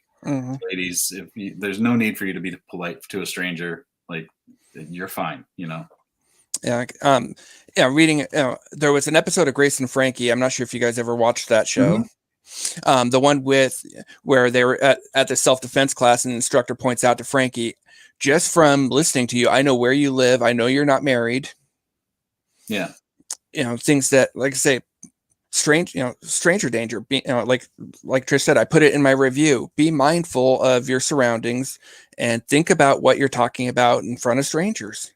ladies, there's no need for you to be polite to a stranger. Like, you're fine. You know. Yeah. Reading. There was an episode of Grace and Frankie. I'm not sure if you guys ever watched that show. Mm-hmm. The one where they were at the self-defense class, and the instructor points out to Frankie, just from listening to you, I know where you live. I know you're not married. Yeah. You know, things that, like I say, stranger danger. Like Trish said, I put it in my review. Be mindful of your surroundings and think about what you're talking about in front of strangers.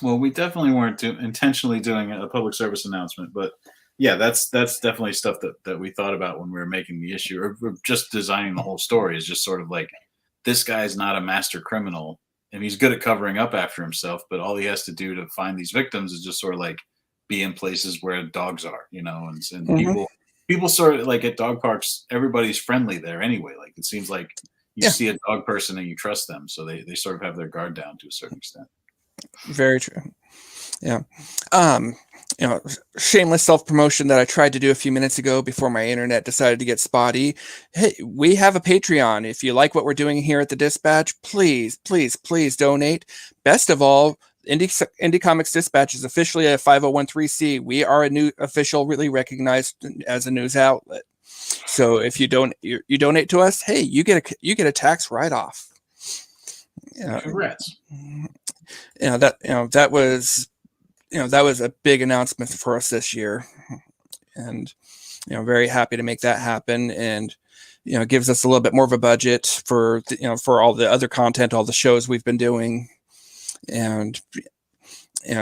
Well, we definitely weren't intentionally doing a public service announcement, but yeah, that's definitely stuff that we thought about when we were making the issue, or just designing the whole story. Is just sort of like, this guy's not a master criminal, and he's good at covering up after himself, but all he has to do to find these victims is just sort of like be in places where dogs are, you know, and people sort of like at dog parks, everybody's friendly there anyway. Like, it seems like you see a dog person and you trust them, so they sort of have their guard down to a certain extent. Very true. Yeah. You know, shameless self-promotion that I tried to do a few minutes ago before my internet decided to get spotty. Hey, we have a Patreon. If you like what we're doing here at the Dispatch, please donate. Best of all, Indie Comics Dispatch is officially a 501(c)(3). We are a new really recognized as a news outlet. So if you donate to us, hey, you get a tax write-off. Congrats. That was a big announcement for us this year, and very happy to make that happen. And it gives us a little bit more of a budget for all the other content, all the shows we've been doing, and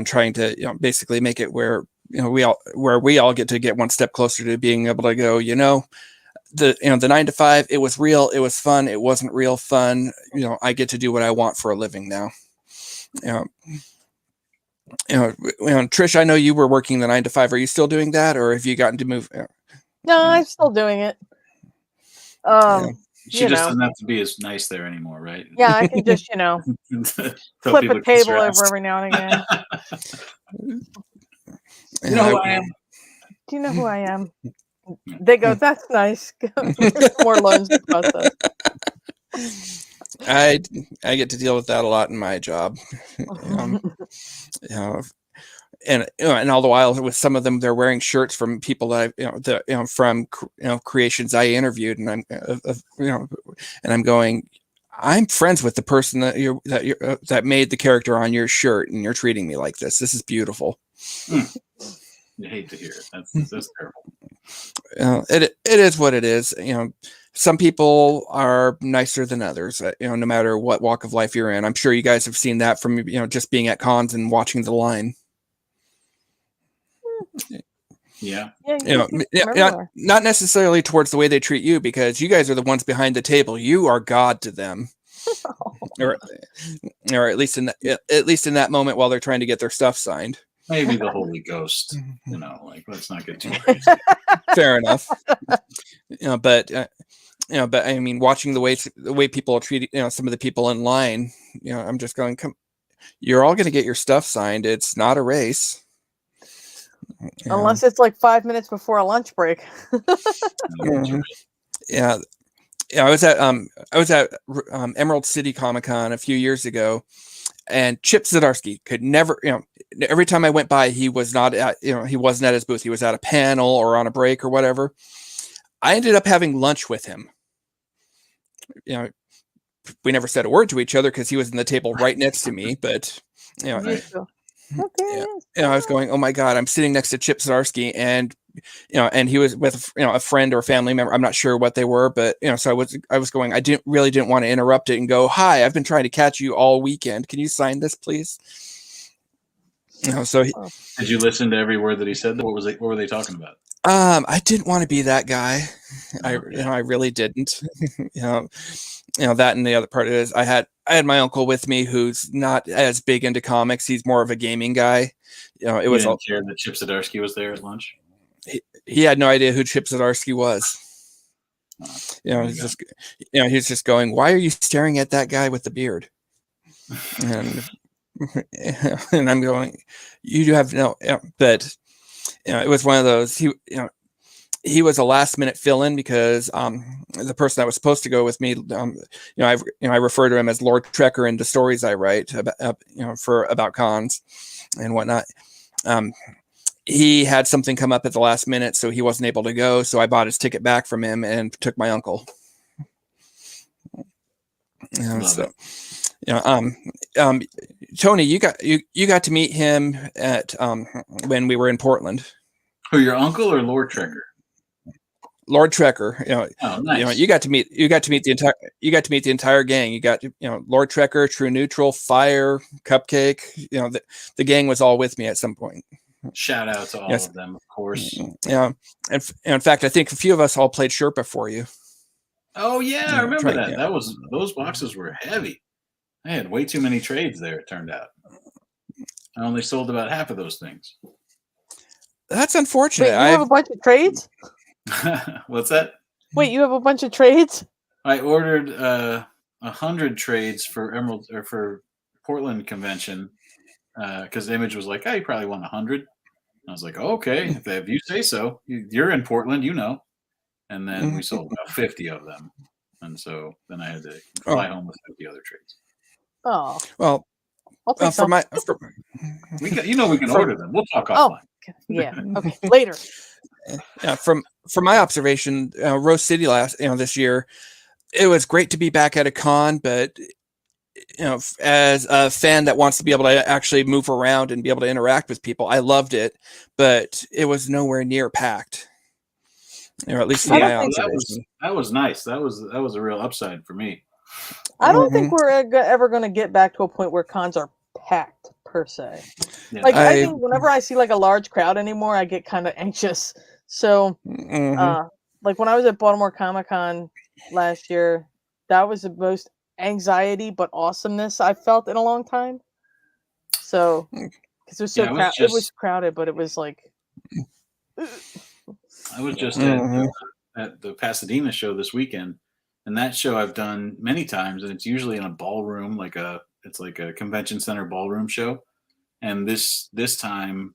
trying to basically make it where we all get to get one step closer to being able to go, the 9 to 5, it was real, it was fun, it wasn't real fun. I get to do what I want for a living now. Trish, I know you were working the 9 to 5. Are you still doing that, or have you gotten to move? No, I'm still doing it. She just doesn't have to be as nice there anymore, right? Yeah, I can just, flip a table over every now and again. You know who I am? Do you know who I am? They go, that's nice. More loans to process. I get to deal with that a lot in my job. and all the while with some of them, they're wearing shirts from people that from creations I interviewed, and I'm going, I'm friends with the person that made the character on your shirt, and you're treating me like this. This is beautiful. You hate to hear it. That's terrible. It is what it is. Some people are nicer than others. No matter what walk of life you're in. I'm sure you guys have seen that from just being at cons and watching the line. Yeah. Not necessarily towards the way they treat you, because you guys are the ones behind the table. You are God to them. or at least in that moment while they're trying to get their stuff signed. Maybe the Holy Ghost, let's not get too crazy. Fair enough. But I mean, watching the way people are treating, some of the people in line, I'm just going, come, you're all going to get your stuff signed. It's not a race. Unless it's like 5 minutes before a lunch break. Yeah. I was at Emerald City Comic-Con a few years ago, and Chip Zdarsky could never, every time I went by, he was not at, he wasn't at his booth. He was at a panel or on a break or whatever. I ended up having lunch with him. We never said a word to each other because he was in the table right next to me, but Okay. I was going, oh my God, I'm sitting next to Chip Zdarsky, and and he was with a friend or a family member. I'm not sure what they were, but so I was going, I didn't want to interrupt it and go, hi, I've been trying to catch you all weekend. Can you sign this, please? So did you listen to every word that he said? What were they talking about? I didn't want to be that guy. I really didn't. That, and the other part is I had my uncle with me who's not as big into comics. He's more of a gaming guy. It was didn't care that Chip Zdarsky was there at lunch. He had no idea who Chip Zdarsky was. He's just going, why are you staring at that guy with the beard? And and I'm going, you have no, but it was one of those. He was a last minute fill in because the person that was supposed to go with me, I refer to him as Lord Trekker in the stories I write about cons and whatnot. He had something come up at the last minute, so he wasn't able to go. So I bought his ticket back from him and took my uncle. Tony, you got to meet him at when we were in Portland. Who, your uncle or Lord Trekker? Lord Trekker. Oh, nice. You got to meet the entire gang. You got Lord Trekker, True Neutral, Fire, Cupcake. The gang was all with me at some point. Shout out to all of them, of course. Yeah, and in fact, I think a few of us all played Sherpa for you. Oh yeah, I remember that. Yeah. Those boxes were heavy. I had way too many trades there. It turned out I only sold about half of those things. That's unfortunate. Wait, you have a bunch of trades? What's that? Wait, you have a bunch of trades? I ordered 100 trades for Emerald or for Portland convention because Image was like, "Oh, you probably want 100." I was like, oh, "Okay, if you say so. You're in Portland, And then we sold about 50 of them, and so then I had to fly home with 50 other trades. Oh well, I'll take some. We can order them. We'll talk offline. Yeah. Okay. Later. Yeah, from my observation, Rose City this year, it was great to be back at a con, but as a fan that wants to be able to actually move around and be able to interact with people, I loved it, but it was nowhere near packed. At least from my observation. That was nice. That was a real upside for me. I don't think we're ever going to get back to a point where cons are packed per se. Yeah. Like I think whenever I see like a large crowd anymore, I get kind of anxious. So, like when I was at Baltimore Comic-Con last year, that was the most anxiety but awesomeness I felt in a long time. So, because it was so it was crowded, but it was like. I was just at the Pasadena show this weekend, and that show I've done many times, and it's usually in a ballroom, it's like a convention center ballroom show. And this time,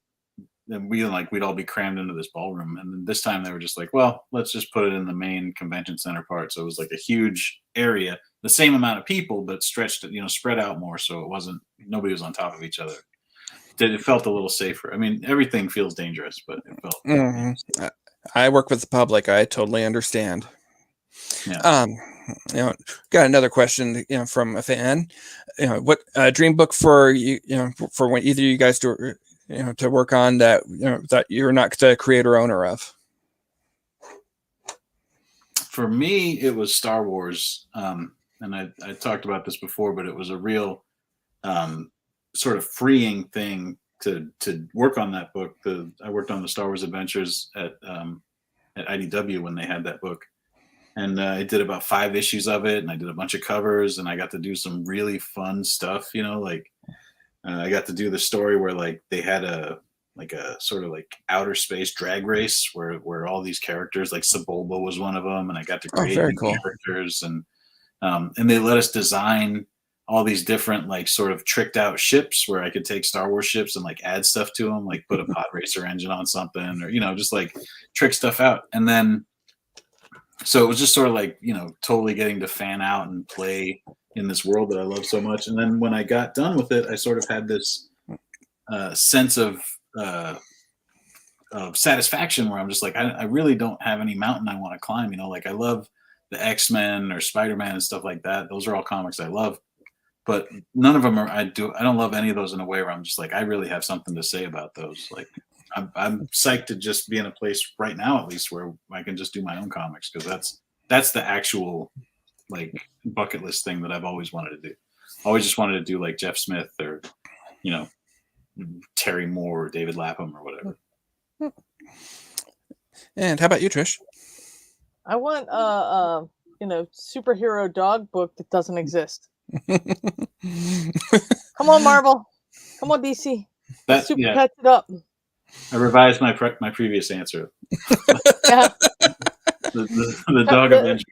we'd all be crammed into this ballroom, and then this time they were just like, well, let's just put it in the main convention center part. So it was like a huge area, the same amount of people, but stretched, spread out more, so it wasn't, nobody was on top of each other. it felt a little safer. I mean, everything feels dangerous, but it felt. I work with the public. I totally understand. Yeah. Got another question, from a fan. What dream book for you, for when either you guys do, to work on that, that you're not the creator owner of? For me, it was Star Wars, and I talked about this before, but it was a real sort of freeing thing to work on that book. I worked on the Star Wars Adventures at IDW when they had that book, and I did about 5 issues of it, and I did a bunch of covers, and I got to do some really fun stuff. Like I got to do the story where like they had a sort of like outer space drag race where all these characters, like Sebulba was one of them, and I got to create very new cool. characters, and they let us design all these different like sort of tricked out ships where I could take Star Wars ships and like add stuff to them, like put a pod racer engine on something, or just like trick stuff out. And then so it was just sort of like totally getting to fan out and play in this world that I love so much. And then when I got done with it, I sort of had this sense of satisfaction where I'm just like, I really don't have any mountain I want to climb. Like I love the X-Men or Spider-Man and stuff like that. Those are all comics I love, but none of them I don't love any of those in a way where I'm just like, I really have something to say about those. Like I'm psyched to just be in a place right now, at least, where I can just do my own comics, because that's the actual like bucket list thing that I've always wanted to do. Always just wanted to do like Jeff Smith or Terry Moore or David Lapham or whatever. And how about you, Trish? I want superhero dog book that doesn't exist. Come on, Marvel. Come on, DC. Pets it up. I revised my previous answer. Yeah. the Dog Avengers.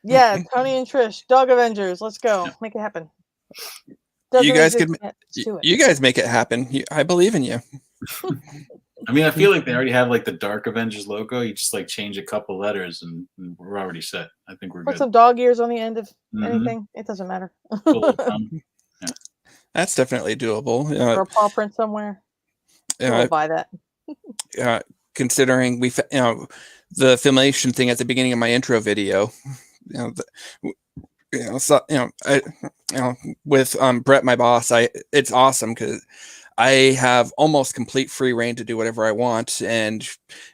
Yeah, Tony and Trish, Dog Avengers. Let's go. Yeah. Make it happen. You guys make it happen. I believe in you. I mean, I feel like they already have like the Dark Avengers logo. You just like change a couple letters and we're already set. I think we're good. Put some dog ears on the end of anything. It doesn't matter. Yeah. That's definitely doable. Or a paw print somewhere. I'll buy that. Considering the filmation thing at the beginning of my intro video, with Brett, my boss, it's awesome because I have almost complete free reign to do whatever I want. And,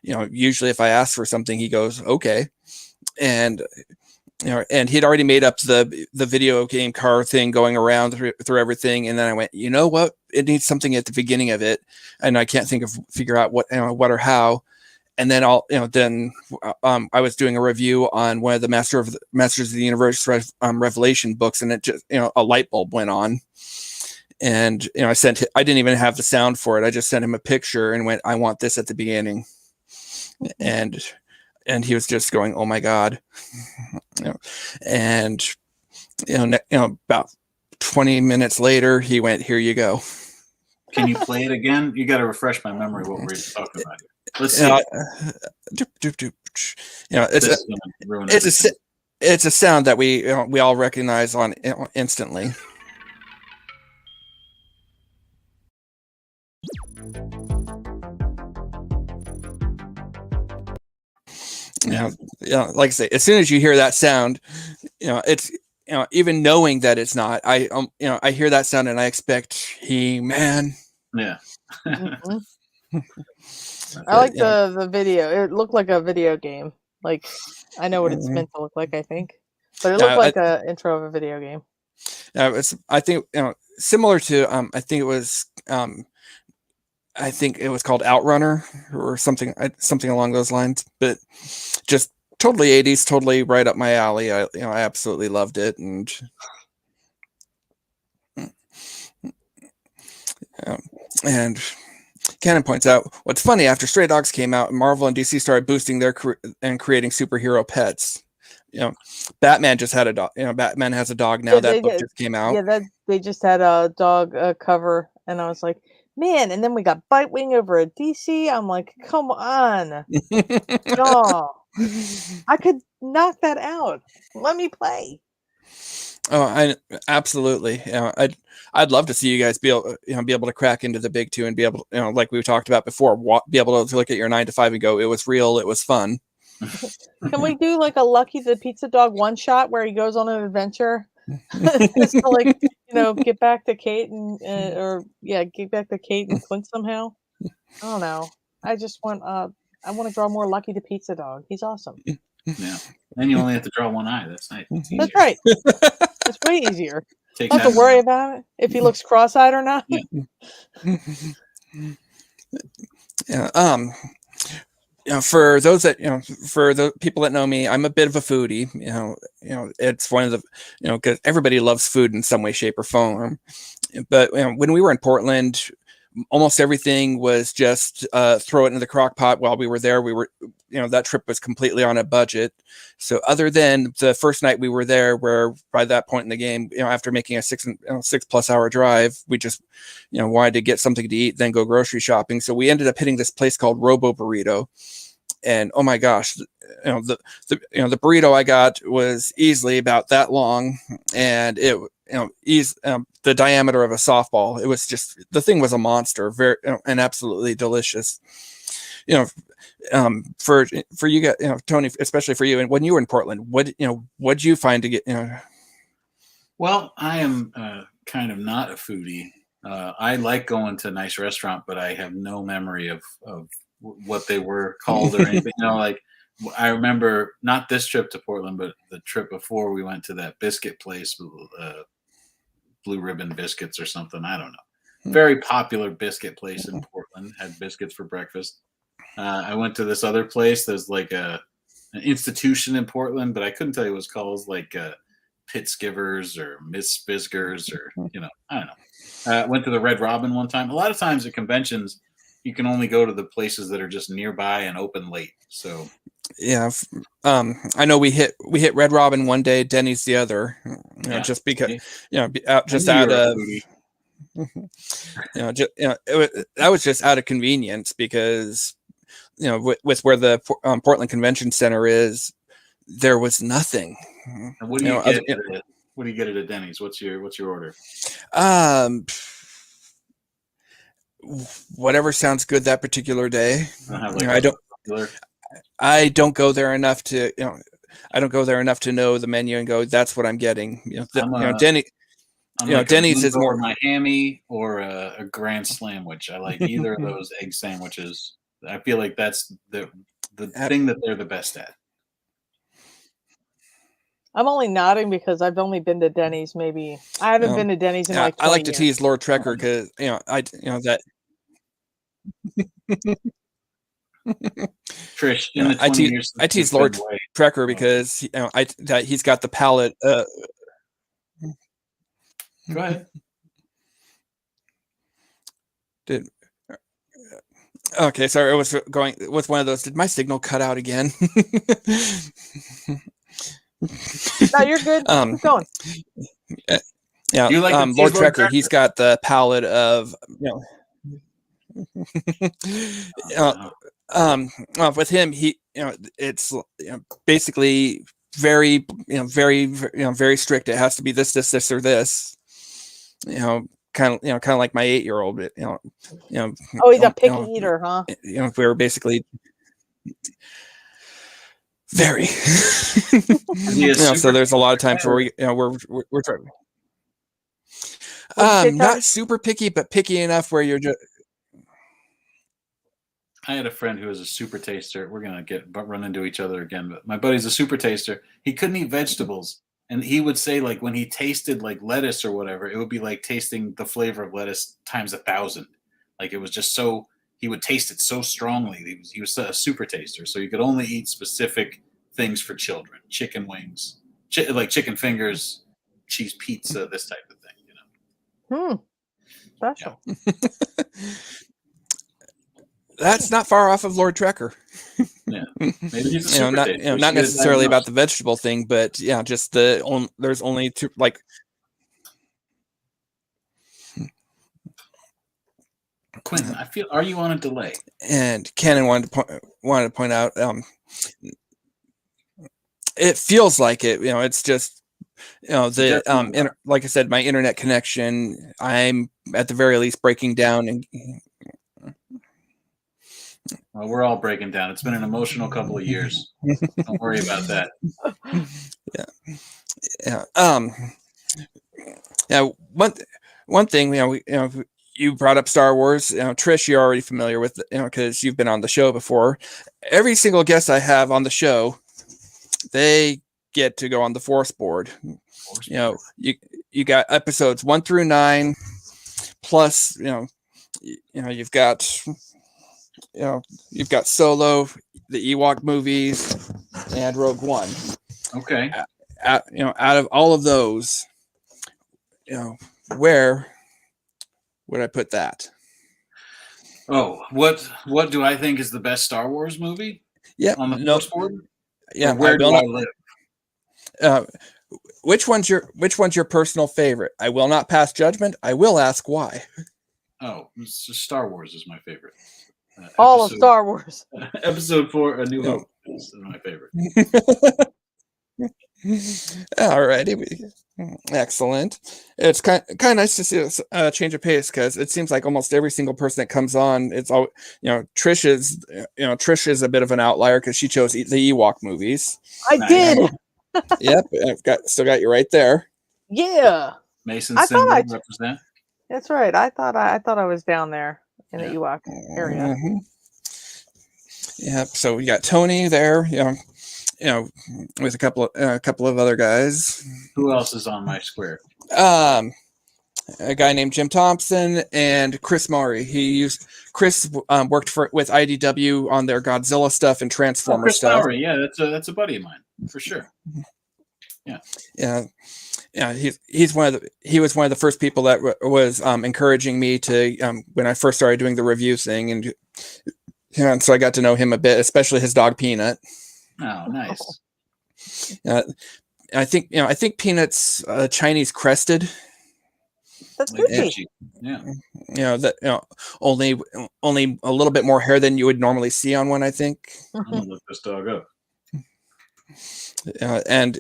usually if I ask for something, he goes, okay. And, and he'd already made up the video game car thing going around through everything. And then I went, you know what? It needs something at the beginning of it. And I can't figure out what or how. And then I was doing a review on one of the Masters of the Universe Revelation books, and it just, a light bulb went on. And, I didn't even have the sound for it. I just sent him a picture and went, I want this at the beginning. And he was just going, oh my God. And, about 20 minutes later, he went, here you go. Can you play it again? You got to refresh my memory what we're talking about here. Let's see. It's a sound that we all recognize on instantly. Like I say, as soon as you hear that sound, it's even knowing that it's not, I hear that sound and I expect He-Man. Yeah. I like the video. It looked like a video game. Like, I know what it's meant to look like, I think, but it looked like an intro of a video game. I think similar to I think it was called Outrunner or something along those lines, but just totally 80s, totally right up my alley. I absolutely loved it. And Cannon points out, what's funny, after Stray Dogs came out, Marvel and DC started boosting their and creating superhero pets. Batman just had a dog. Batman has a dog now. That book just came out. Yeah, they just had a dog cover, and I was like, man. And then we got Bitewing over at DC. I'm like, come on, no, I could knock that out. Let me play. Oh, I absolutely. I'd love to see you guys be able to crack into the big two and be able to, like we talked about before, be able to look at your 9 to 5 and go, it was real, it was fun. Can we do like a Lucky the Pizza Dog one shot where he goes on an adventure? Just to like, get back to Kate and get back to Kate and Clint somehow. I don't know. I just want I want to draw more Lucky the Pizza Dog. He's awesome. Yeah. Then you only have to draw one eye. That's nice. That's right. It's way easier. Takes Don't have to worry about it if he looks cross-eyed or not. Yeah. For those that for the people that know me, I'm a bit of a foodie. It's one of the because everybody loves food in some way, shape, or form. But when we were in Portland, almost everything was just throw it into the crock pot while we were there. We were, that trip was completely on a budget. So other than the first night we were there, where by that point in the game, after making a 6+ hour drive, we just, wanted to get something to eat, then go grocery shopping. So we ended up hitting this place called Robo Burrito. And oh my gosh, the burrito I got was easily about that long, and it the diameter of a softball. It was just, the thing was a monster, very and absolutely delicious. For you guys, Tony, especially for you, and when you were in Portland, what'd you find to get? Well, I am kind of not a foodie. I like going to a nice restaurant, but I have no memory of what they were called or anything. Like I remember not this trip to Portland, but the trip before, we went to that biscuit place, Blue Ribbon Biscuits or something. I don't know. Very popular biscuit place in Portland. Had biscuits for breakfast. I went to this other place. There's like an institution in Portland, but I couldn't tell you what it's called. It's like Pitskivers or Miss Bisgers or I don't know. Went to the Red Robin one time. A lot of times at conventions, you can only go to the places that are just nearby and open late. So yeah, I know we hit Red Robin one day, Denny's the other. Just because just out of that was just out of convenience, because with where the Portland Convention Center is, there was nothing. And what do you get? What do you get at a Denny's? What's your order? Whatever sounds good that particular day. I don't go there enough to I don't go there enough to know the menu and go, that's what I'm getting. Denny's is more Miami or a Grand Slamwich. I like either of those egg sandwiches. I feel like that's the thing that they're the best at. I'm only nodding because I've only been to Denny's. Maybe I haven't been to Denny's in like 20 I like to years. tease Lord Trekker because that. Trish, in the 20 years I tease Lord Trekker because he's got the palate. Go ahead. Okay, sorry. I was going with one of those. Did my signal cut out again? No, you're good. Keep going. Yeah, Lord Trekker. He's got the palate of with him, it's basically very very strict. It has to be this or this. Kind of like my 8-year-old. Oh, he's a picky eater, huh? We're basically very. So there's a lot of times where we're trying. Not super picky, but picky enough where you're just. I had a friend who was a super taster. We're gonna run into each other again, but my buddy's a super taster. He couldn't eat vegetables, and he would say, like, when he tasted like lettuce or whatever, it would be like tasting the flavor of lettuce times 1,000. Like, it was just so, he would taste it so strongly. He was a super taster, so you could only eat specific things for children: chicken wings, like chicken fingers, cheese pizza, this type of thing. Special. Yeah. That's not far off of Lord Trekker. Yeah, maybe he's a super taster. Not necessarily about the vegetable thing, but just there's only two, like. Quentin, I feel, are you on a delay? And Cannon wanted to point out, it feels like it. It's just like I said, my internet connection, I'm at the very least breaking down. And Well, we're all breaking down. It's been an emotional couple of years. Don't worry about that. One thing, you brought up Star Wars. Trish, you're already familiar with, because you've been on the show before. Every single guest I have on the show, they get to go on the Force board. You got episodes 1 through 9, plus you've got Solo, the Ewok movies, and Rogue One. Okay. Out of all of those, where would I put that? Oh, what do I think is the best Star Wars movie? Yeah, on the Force board. Yeah, or where do I live? Which one's your personal favorite? I will not pass judgment. I will ask why. Oh, Star Wars is my favorite. All of Star Wars. Episode 4, A New Hope, is my favorite. All righty. Excellent. It's kind of nice to see a change of pace, because it seems like almost every single person that comes on, it's all Trish is a bit of an outlier because she chose the Ewok movies. I did. Yep, I've still got you right there. Yeah. Mason symbol represent. That's right. I thought I was down there in the Ewok area. Mm-hmm. Yep. So we got Tony there. With a couple of other guys. Who else is on my square? A guy named Jim Thompson and Chris Maury. Chris worked with IDW on their Godzilla stuff and Transformer stuff. Maury, yeah, that's a buddy of mine for sure. Yeah. He was one of the first people that was encouraging me to when I first started doing the review thing, and so I got to know him a bit, especially his dog Peanut. Oh, nice. I think Peanut's Chinese crested. That's creepy. Yeah. Only a little bit more hair than you would normally see on one, I think. I'm gonna look this dog up. And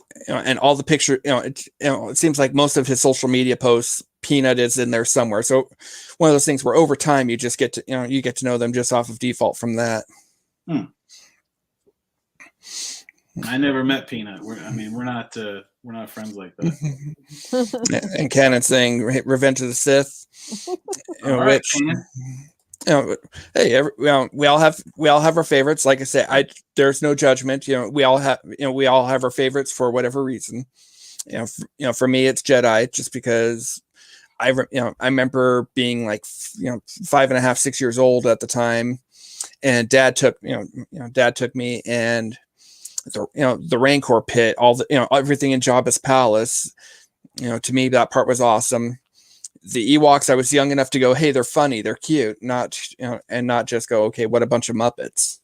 all the picture, it seems like most of his social media posts, Peanut is in there somewhere. So one of those things where over time you just get to know them just off of default from that. I never met Peanut. We're not friends like that. And Canon's saying Revenge of the Sith, hey, we all have our favorites. Like I say, there's no judgment. We all have our favorites for whatever reason. For me, it's Jedi, just because I remember being like 5.5, 6 years old at the time, and Dad took me, and the Rancor pit, all the everything in Jabba's palace. To me, that part was awesome. The Ewoks, I was young enough to go, hey, they're funny, they're cute, not just go, okay, what a bunch of Muppets.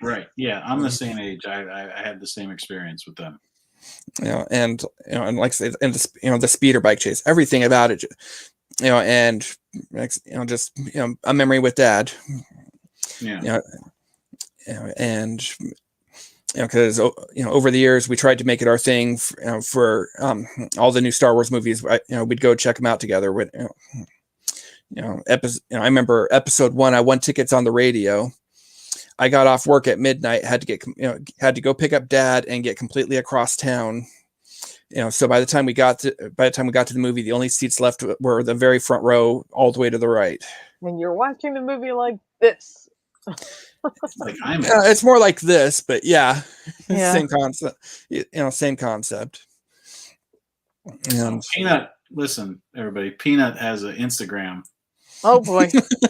Right. Yeah, I'm the same age. I had the same experience with them. And like I say, and the speeder bike chase, everything about it, and just a memory with Dad. And because over the years we tried to make it our thing for all the new Star Wars movies. We'd go check them out together. I remember episode 1. I won tickets on the radio. I got off work at midnight. Had to go pick up Dad and get completely across town. So by the time we got to the movie, the only seats left were the very front row, all the way to the right. And you're watching the movie like this. Like it's more like this, but same concept. Same concept. Peanut, listen, everybody. Peanut has an Instagram. Oh boy,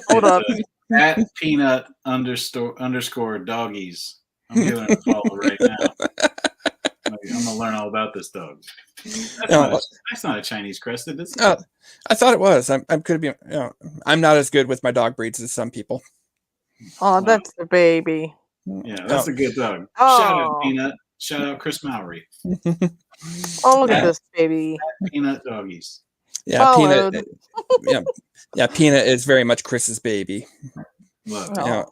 hold up. At Peanut underscore doggies. I'm giving it a follow right now. I'm gonna learn all about this dog. That's not a Chinese crested. I thought it was. I'm not as good with my dog breeds as some people. Oh, that's the baby. Yeah, that's a good dog. Oh. Shout out Peanut. Shout out Chris Mowry. Oh, look at this baby. Peanut doggies. Yeah, Peanut. Peanut is very much Chris's baby. Love.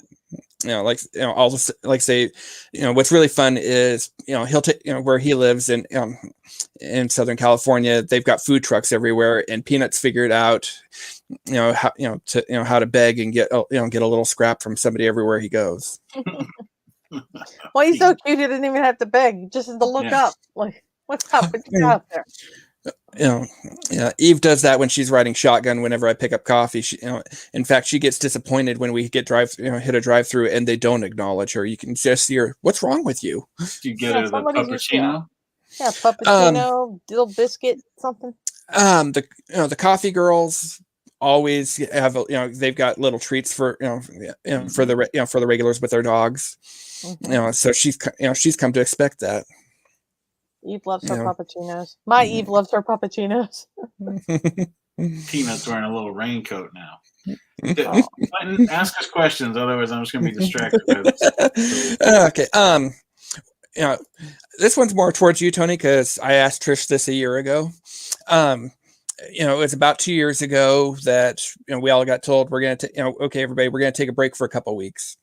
all this, like say, what's really fun is, he'll take, where he lives in Southern California, they've got food trucks everywhere, and Peanuts figured out, how to beg and get a little scrap from somebody everywhere he goes. Well, he's so cute, he didn't even have to beg. He just had to look up. Like, what's up? What you got out there? Eve does that when she's riding shotgun. Whenever I pick up coffee, in fact, she gets disappointed when we hit a drive-through and they don't acknowledge her. You can just hear, "What's wrong with you?" You get her the puppuccino. Yeah, puppuccino, dill biscuit, something. The coffee girls always have, they've got little treats for, for the regulars with their dogs. Mm-hmm. So she's come to expect that. Eve loves her puppuccinos. My Eve loves her puppuccinos. Peanut's wearing a little raincoat now. Ask us questions, otherwise I'm just going to be distracted by this. Okay. This one's more towards you, Tony, because I asked Trish this a year ago. It was about 2 years ago that we all got told we're going to, okay, everybody, we're going to take a break for a couple weeks.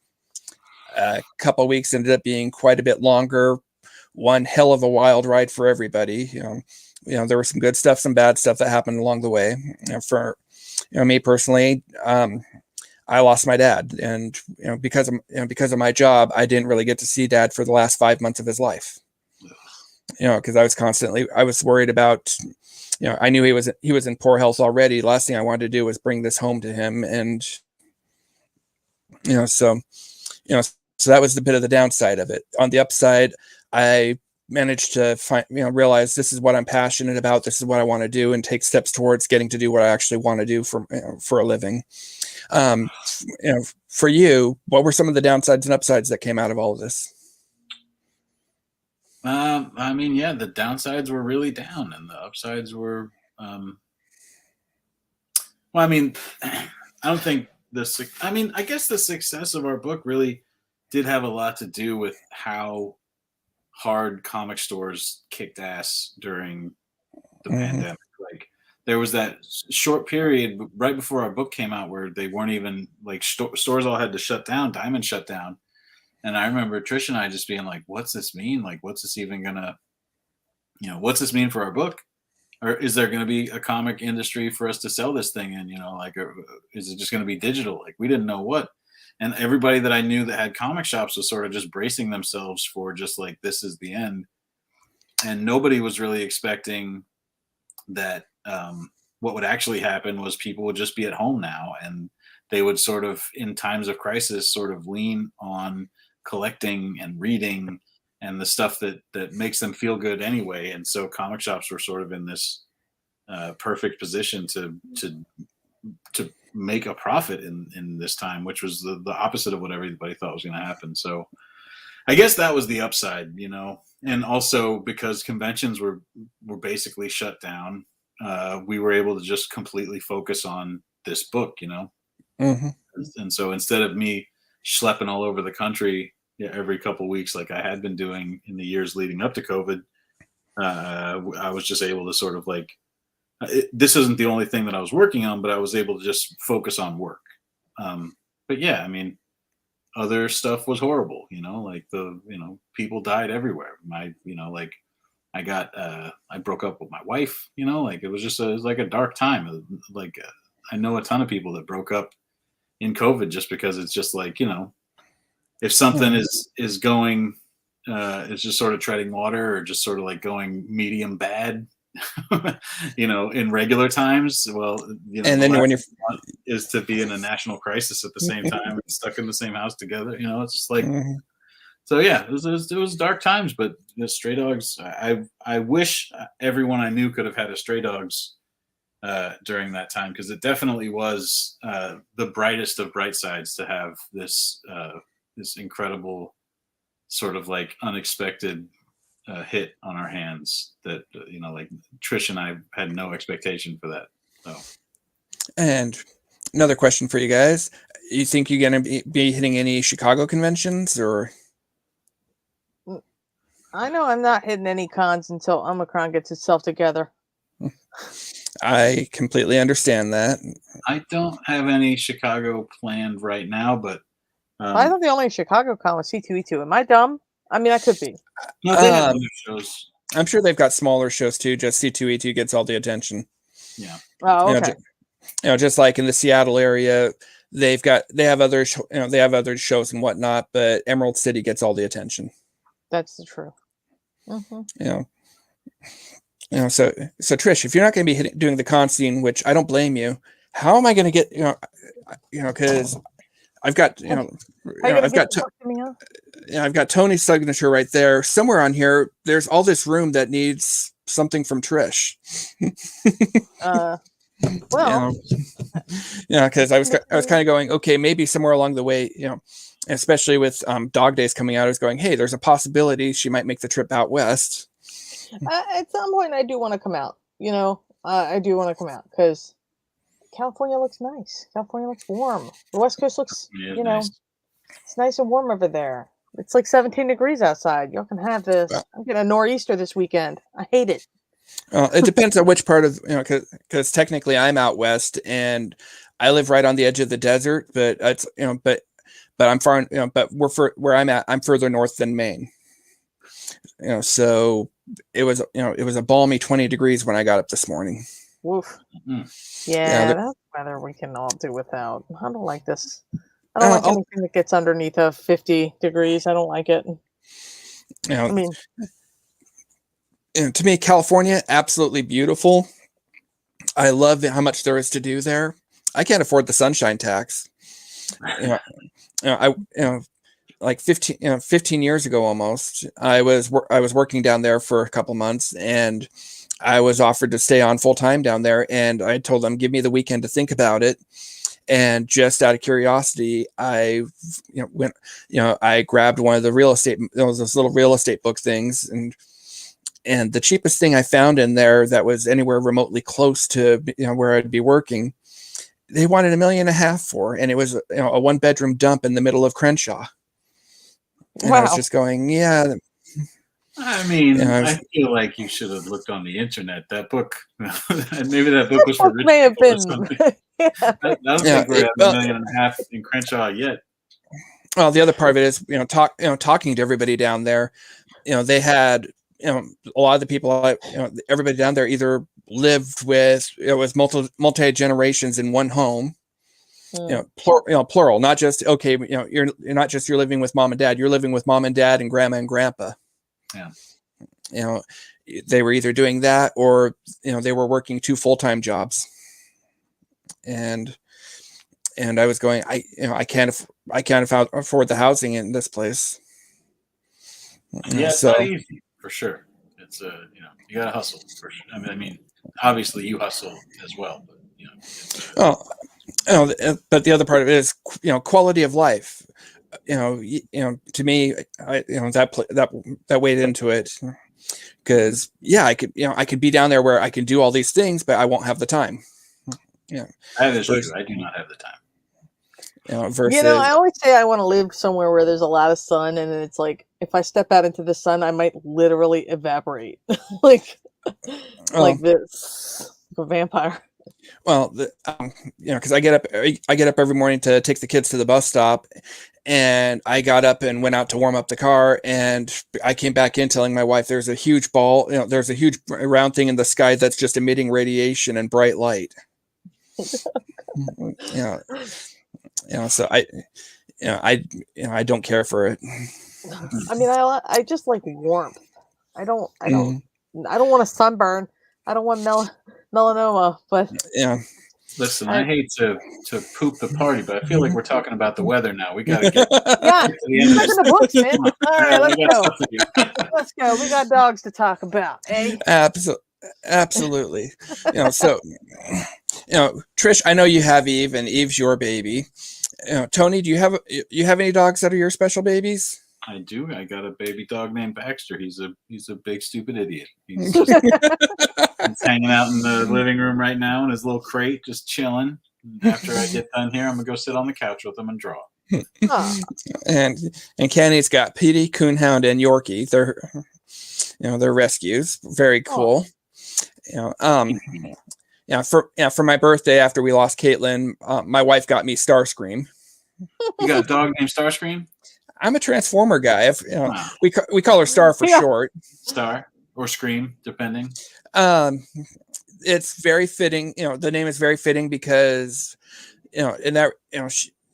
A couple weeks ended up being quite a bit longer. One hell of a wild ride for everybody. There was some good stuff, some bad stuff that happened along the way. For me personally, I lost my dad, and because of my job, I didn't really get to see Dad for the last 5 months of his life. Because I was worried about. I knew he was in poor health already. The last thing I wanted to do was bring this home to him, and so that was a bit of the downside of it. On the upside, I managed to realize this is what I'm passionate about. This is what I want to do, and take steps towards getting to do what I actually want to do for a living. For you, what were some of the downsides and upsides that came out of all of this? The downsides were really down, and the upsides were, I don't think I guess the success of our book really did have a lot to do with how hard comic stores kicked ass during the pandemic. Like, there was that short period right before our book came out where they weren't even, like, stores all had to shut down. Diamond shut down. And I remember Trish and I just being like, what's this mean? Like, what's this even gonna, what's this mean for our book? Or is there going to be a comic industry for us to sell this thing in? Or is it just going to be digital? Like, we didn't know what. And everybody that I knew that had comic shops was sort of just bracing themselves for just like, this is the end. And nobody was really expecting that what would actually happen was people would just be at home now, and they would sort of, in times of crisis, sort of lean on collecting and reading and the stuff that makes them feel good anyway. And so comic shops were sort of in this perfect position to make a profit in this time, which was the opposite of what everybody thought was going to happen. So I guess that was the upside, and also because conventions were basically shut down, we were able to just completely focus on this book, And so instead of me schlepping all over the country every couple of weeks like I had been doing in the years leading up to COVID, I was just able to sort of like, this isn't the only thing that I was working on, but I was able to just focus on work. But yeah, other stuff was horrible, like people died everywhere. I broke up with my wife, like it was just it was like a dark time. Like I know a ton of people that broke up in COVID just because it's just like, if something is going, it's just sort of treading water or just sort of like going medium bad, in regular times. Well, and then when is to be in a national crisis at the same time and stuck in the same house together, it's just like, so yeah, it was dark times, but Stray Dogs, I wish everyone I knew could have had a Stray Dogs during that time, because it definitely was the brightest of bright sides to have this incredible sort of like unexpected hit on our hands that like Trish and I had no expectation for that. So, and another question for you guys: you think you're going to be hitting any Chicago conventions, or? I know I'm not hitting any cons until Omicron gets itself together. I completely understand that. I don't have any Chicago planned right now, but I thought the only Chicago con was C2E2. Am I dumb? I mean, I could be. No, they have other shows. I'm sure they've got smaller shows too. Just C2E2 gets all the attention. Yeah. Oh, okay. Just like in the Seattle area, they have other shows and whatnot, but Emerald City gets all the attention. That's the truth. Mm-hmm. So Trish, if you're not going to be doing the con scene, which I don't blame you, how am I going to get because I've got I've got Tony's signature right there. Somewhere on here, there's all this room that needs something from Trish. Well, because I was kind of going, okay, maybe somewhere along the way, especially with Dog Days coming out, I was going, hey, there's a possibility she might make the trip out west. At some point, I do want to come out. I do want to come out because California looks nice. California looks warm. The West Coast looks, nice. It's nice and warm over there. It's like 17 degrees outside. Y'all can have this. I'm getting a nor'easter this weekend. I hate it. It depends on which part of because technically I'm out west and I live right on the edge of the desert, but it's but I'm far but where I'm at, I'm further north than Maine. So it was a balmy 20 degrees when I got up this morning. Woof. Mm-hmm. Yeah, that's weather we can all do without. I don't like this. I don't like anything that gets underneath of 50 degrees. I don't like it. I mean, to me, California, absolutely beautiful. I love how much there is to do there. I can't afford the sunshine tax. Like 15 years ago almost, I was working down there for a couple months, and I was offered to stay on full time down there, and I told them, give me the weekend to think about it. And just out of curiosity, I grabbed one of the real estate, those little real estate book things, and the cheapest thing I found in there that was anywhere remotely close to where I'd be working, they wanted $1.5 million for, and it was a 1-bedroom dump in the middle of Crenshaw. And I was just going, yeah. I mean, I feel like you should have looked on the internet. That book, maybe that book was for rich may have people or been. something. I don't think we're at $1.5 million in Crenshaw yet. Well, the other part of it is, talking to everybody down there, they had, a lot of the people, everybody down there either lived with, with multi generations in one home. Plural, not just you're not just you're living with mom and dad, you're living with mom and dad and grandma and grandpa. Yeah. They were either doing that or they were working 2 full-time jobs. And I was going, I can't afford the housing in this place. Yeah, it's not easy for sure. It's you gotta hustle for sure. I mean, obviously you hustle as well, but but the other part of it is quality of life. To me, that weighed into it, because I could be down there where I can do all these things, but I won't have the time. That is true. I do not have the time. Versus, I always say I want to live somewhere where there's a lot of sun, and it's like if I step out into the sun, I might literally evaporate, like this, a vampire. Well, because I get up every morning to take the kids to the bus stop, and I got up and went out to warm up the car, and I came back in telling my wife there's a huge ball, there's a huge round thing in the sky that's just emitting radiation and bright light. So I don't care for it. I mean, I just like warmth. I don't want a sunburn. I don't want melanoma, but Listen, I hate to poop the party, but I feel like we're talking about the weather now. We got to get to the end of the books, man. All right, let's go. We got dogs to talk about, eh? Absolutely. So Trish, I know you have Eve, and Eve's your baby. Tony, do you have any dogs that are your special babies? I do. I got a baby dog named Baxter. He's a big stupid idiot. He's hanging out in the living room right now in his little crate, just chilling. After I get done here, I'm gonna go sit on the couch with him and draw. And Kenny's got Petey, Coonhound, and Yorkie. They're rescues. Very cool. For my birthday after we lost Caitlin, my wife got me Starscream. You got a dog named Starscream? I'm a Transformer guy. Wow. We call her Star for Yeah. short. Star or Scream, depending. It's very fitting. The name is very fitting because, in that,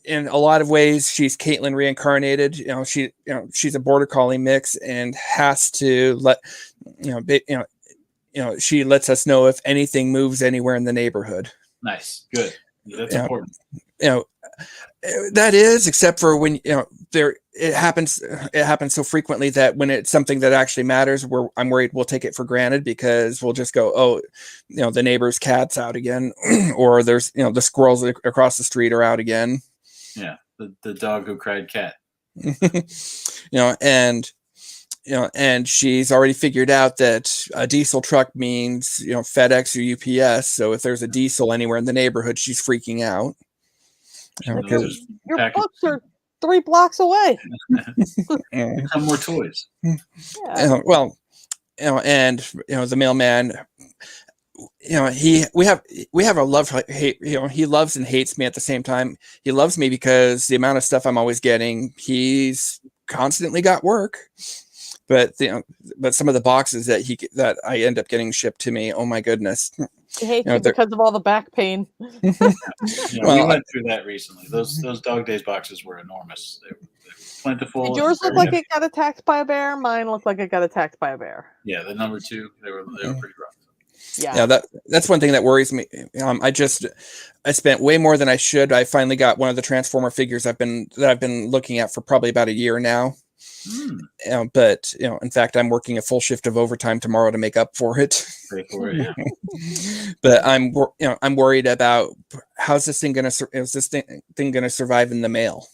in a lot of ways, she's Caitlin reincarnated. She's a border collie mix and has to she lets us know if anything moves anywhere in the neighborhood. Nice, good. That's important. That is, except for when it happens so frequently that when it's something that actually matters, I'm worried we'll take it for granted because we'll just go, oh, the neighbor's cat's out again, or there's the squirrels across the street are out again. Yeah, the dog who cried cat. And she's already figured out that a diesel truck means FedEx or UPS. So if there's a diesel anywhere in the neighborhood, she's freaking out. Because your books are 3 blocks away. Some more toys. Yeah. And the mailman, we have a love hate. He loves and hates me at the same time. He loves me because the amount of stuff I'm always getting. He's constantly got work, but some of the boxes that I end up getting shipped to me. Oh my goodness. He hates you because of all the back pain. We went through that recently. Those Dog Days boxes were enormous. They were plentiful. Did yours look like it got attacked by a bear? Mine looked like it got attacked by a bear. Yeah, the number 2, they were pretty rough. Yeah, that's one thing that worries me. I spent way more than I should. I finally got one of the Transformer figures I've been looking at for probably about a year now. But in fact, I'm working a full shift of overtime tomorrow to make up for it. But I'm worried about how's this thing gonna survive in the mail?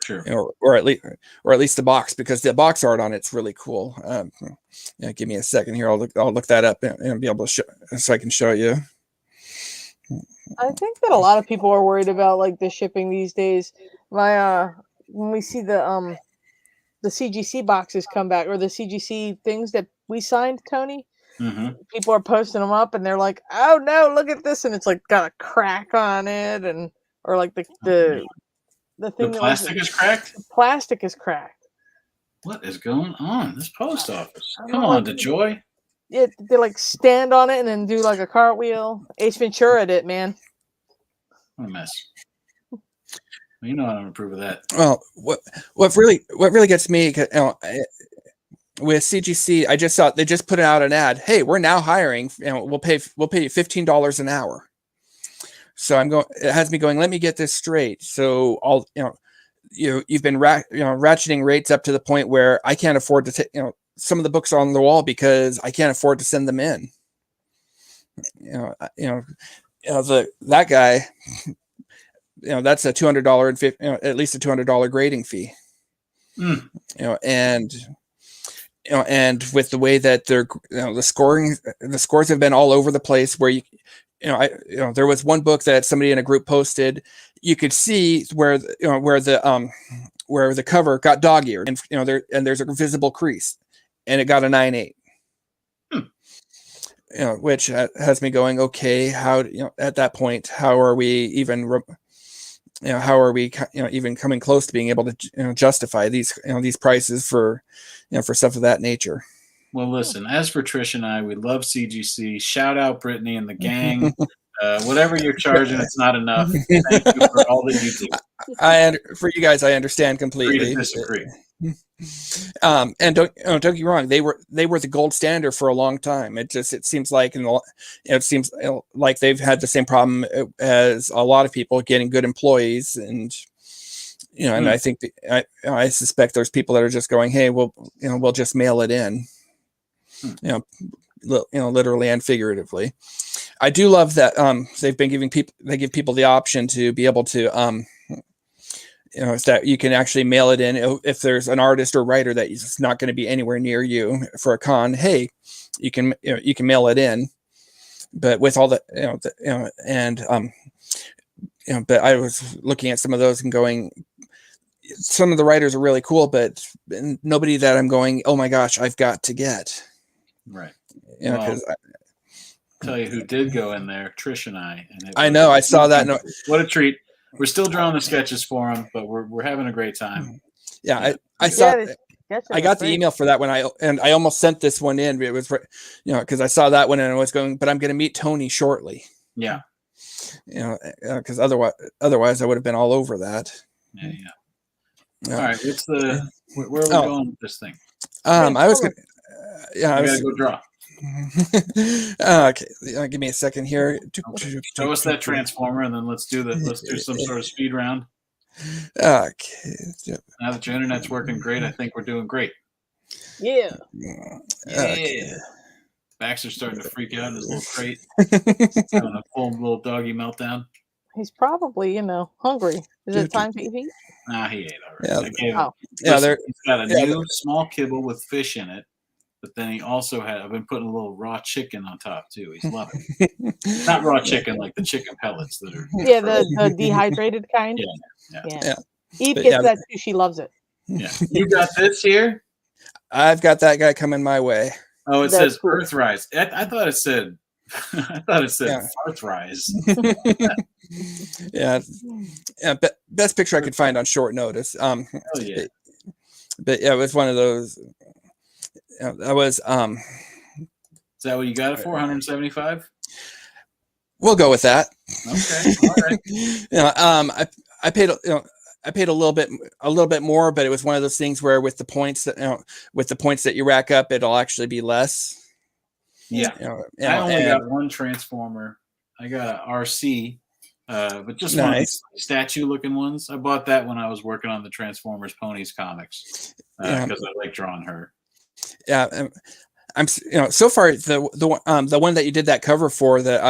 Sure. Or at least the box, because the box art on it's really cool. Give me a second here. I'll look that up and be able to so I can show you. I think that a lot of people are worried about like the shipping these days. When we see the CGC boxes come back, or the CGC things that we signed, Tony, people are posting them up and they're like, oh no, look at this, and it's like got a crack on it, or like the thing, the plastic is cracked. The plastic is cracked. What is going on? This post office. Come on, DeJoy. Yeah, they like stand on it and then do like a cartwheel. Ace Ventura did, man. What a mess. You know I don't approve of that. Well, what really gets me with CGC, I just saw they just put out an ad. Hey, we're now hiring. We'll pay you $15 an hour. So it has me going, let me get this straight. So you've been ratcheting rates up to the point where I can't afford to take some of the books on the wall because I can't afford to send them in. That guy. That's a $200 and at least a $200 grading fee. And with the way that they're the scores have been all over the place, where there was one book that somebody in a group posted. You could see where the cover got dog-eared, and there's a visible crease, and it got a 9.8. Which has me going, okay, how at that point, how are we even even coming close to being able to justify these prices for for stuff of that nature? Well, listen, as for Trish and I, we love CGC. Shout out Brittany and the gang. Whatever you're charging, it's not enough. Thank you for all that you do. For you guys, I understand completely. Agree to disagree. And don't get me wrong, they were the gold standard for a long time. It seems like they've had the same problem as a lot of people getting good employees, and and I think I suspect there's people that are just going, hey, we'll just mail it in, literally and figuratively. I do love that they give people the option to be able to is that you can actually mail it in if there's an artist or writer that is not going to be anywhere near you for a con. Hey, you can mail it in, but with all the but I was looking at some of those and going, some of the writers are really cool, but nobody that I'm going, oh my gosh, I've got to get. Right. Because tell you who did go in there, Trish and I. I know, I saw that. No, what a treat. we're still drawing the sketches for him, but we're having a great time. Yeah, I saw. Yeah, I got the email for that one. I almost sent this one in. It was, because I saw that one and I was going, but I'm going to meet Tony shortly. Yeah. Because otherwise I would have been all over that. Yeah. All right. Where are we going with this thing? I was going. I was gotta go draw. Okay, give me a second here. Show us that transformer, and then let's do some sort of speed round. Okay. Now that your internet's working great, I think we're doing great. Yeah. Okay. Baxter's starting to freak out in his little crate. Having a full little doggy meltdown. He's probably, hungry. Is it time to eat? Nah, he ate already. Yeah. He's got a new small kibble with fish in it, but then he also I've been putting a little raw chicken on top too. He's loving it. Not raw chicken, like the chicken pellets that are. Yeah, the dehydrated kind. Yeah. Eve gets that too. She loves it. Yeah. You got this here? I've got that guy coming my way. Oh, it says Earthrise. I thought it said Farthrise. Yeah. Best picture I could find on short notice. Oh yeah. But yeah, it was one of those. That was. Is that what you got it for? 175. We'll go with that. Okay. All right. I paid. I paid a little bit more, but it was one of those things where with the points that you rack up, it'll actually be less. Yeah. I only got one transformer. I got an RC, but just nice statue looking ones. I bought that when I was working on the Transformers Ponies comics because I like drawing her. Yeah. I'm so far the one that you did that cover for that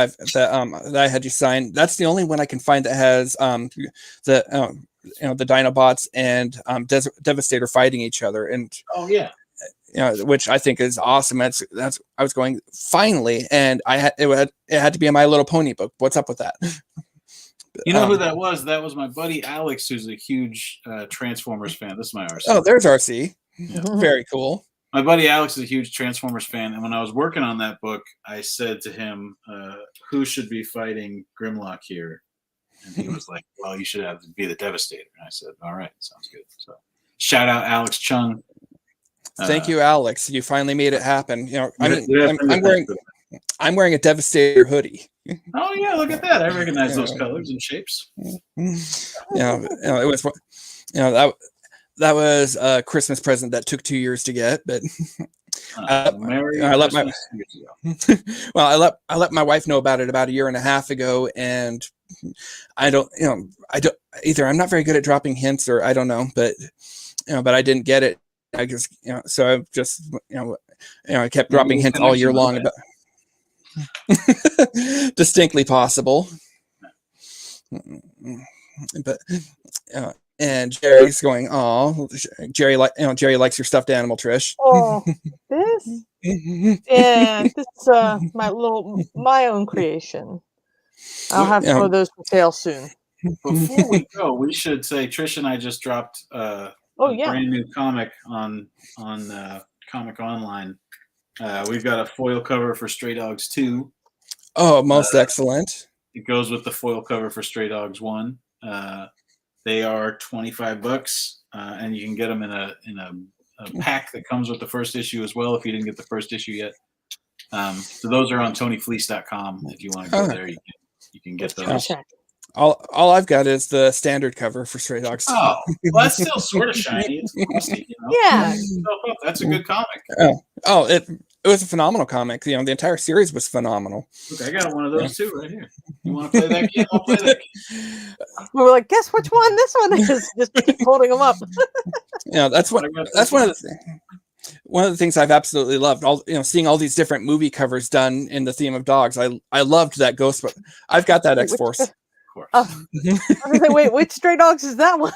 I had you sign. That's the only one I can find that has the Dinobots and Devastator fighting each other, and which I think is awesome. That's I was going finally, and it had to be in My Little Pony book. What's up with that? You know who that was? That was my buddy Alex, who's a huge Transformers fan. This is my RC. Oh, there's RC. Yeah. Very cool. My buddy Alex is a huge Transformers fan, and when I was working on that book, I said to him, who should be fighting Grimlock here? And he was like, well, you should have to be the Devastator. And I said, all right, sounds good. So shout out Alex Chung. Thank you, Alex. You finally made it happen. I'm wearing a Devastator hoodie. Oh yeah, look at that. I recognize those colors and shapes. It was that was a Christmas present that took 2 years to get, but I let my wife know about it about a year and a half ago, and I don't either. I'm not very good at dropping hints, or I don't know, but I didn't get it. I just so I just I kept dropping hints all year long about distinctly possible, but. And Jerry's going, oh, Jerry likes your stuffed animal, Trish. Oh, this? Yeah, this is my own creation. I'll have some of those for sale soon. Before we go, we should say Trish and I just dropped a brand new comic on Comic Online. We've got a foil cover for Stray Dogs 2. Oh, most excellent. It goes with the foil cover for Stray Dogs 1. They are $25, and you can get them in a pack that comes with the first issue as well. If you didn't get the first issue yet, so those are on TonyFleecs.com. If you want to go there, you can get those. All I've got is the standard cover for Stray Dogs. Oh, well, that's still sort of shiny. It's glossy, Yeah, that's a good comic. It was a phenomenal comic. The entire series was phenomenal. Look, I got one of those too right here. You want to play that game? I'll play that game. We were like, guess which one this one is? Just keep holding them up. That's one of the things I've absolutely loved. Seeing all these different movie covers done in the theme of dogs. I loved that Ghost. I've got that X-Force. Of course. I was like, wait, which Stray Dogs is that one?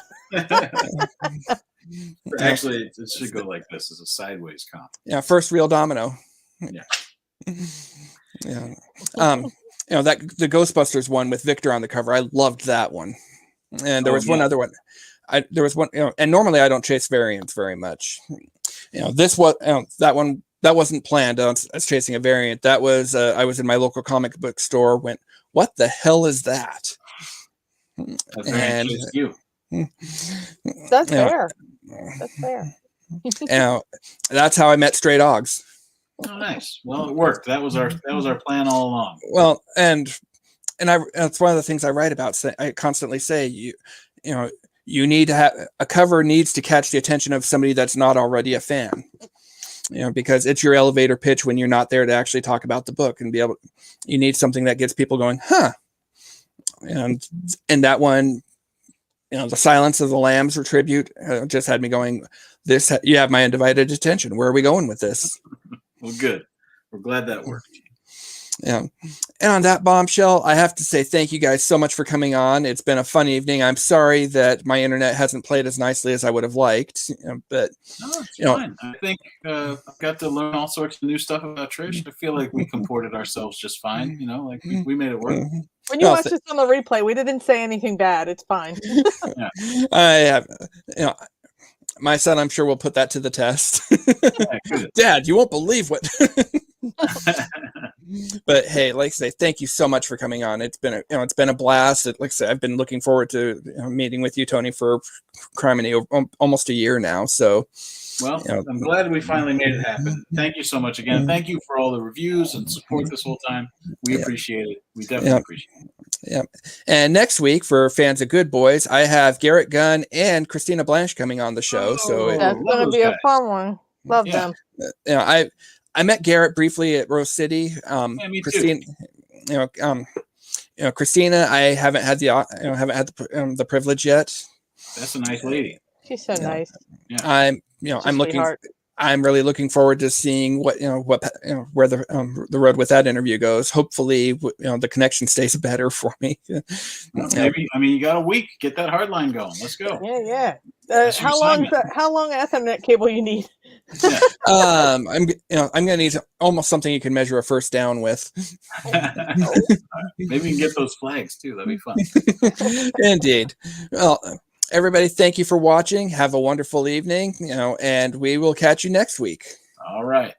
Actually, it should go like this: as a sideways comic. Yeah, first real domino. Yeah. Yeah. That the Ghostbusters one with Victor on the cover. I loved that one. And there was one other one. There was one. And normally I don't chase variants very much. This was that one that wasn't planned. I was chasing a variant. That was I was in my local comic book store. Went, what the hell is that? That's very And nice of you. That's you know, fair. That's fair. that's how I met Stray Dogs. Oh, nice. Well, it worked. That was our plan all along. Well, and that's one of the things I write about. I constantly say, you know, you need to have a cover needs to catch the attention of somebody that's not already a fan. Because it's your elevator pitch when you're not there to actually talk about the book and you need something that gets people going, huh? And that one, the Silence of the Lambs tribute just had me going, you have my undivided attention. Where are we going with this? Well, good. We're glad that worked. Yeah. And on that bombshell, I have to say thank you guys so much for coming on. It's been a fun evening. I'm sorry that my internet hasn't played as nicely as I would have liked, but no, it's fine. I think I've got to learn all sorts of new stuff about Trish. I feel like we comported ourselves just fine. Like we made it work. When you watch this on the replay, we didn't say anything bad. It's fine. Yeah. I have, my son, I'm sure, will put that to the test. Yeah, Dad, you won't believe what. But hey, like I say, thank you so much for coming on. It's been a blast. Like I say, I've been looking forward to meeting with you, Tony, for criminy almost a year now. So, well, I'm glad we finally made it happen. Thank you so much again. Thank you for all the reviews and support this whole time. We appreciate it. We definitely appreciate it. Yeah. And next week, for fans of Good Boys, I have Garrett Gunn and Christina Blanche coming on the show. So that's going to be a fun one. Love them. I met Garrett briefly at Rose City. Me Christine, Christina, I haven't had the privilege yet. That's a nice lady. She's so nice. Yeah. I'm really looking forward to seeing where the road with that interview goes. Hopefully, the connection stays better for me. Maybe, you got a week. Get that hard line going. Let's go. Yeah. How long Ethernet cable you need? Yeah. I'm gonna need almost something you can measure a first down with. Maybe you can get those flags too. That'd be fun. Indeed. Well, everybody, thank you for watching. Have a wonderful evening. And we will catch you next week. All right.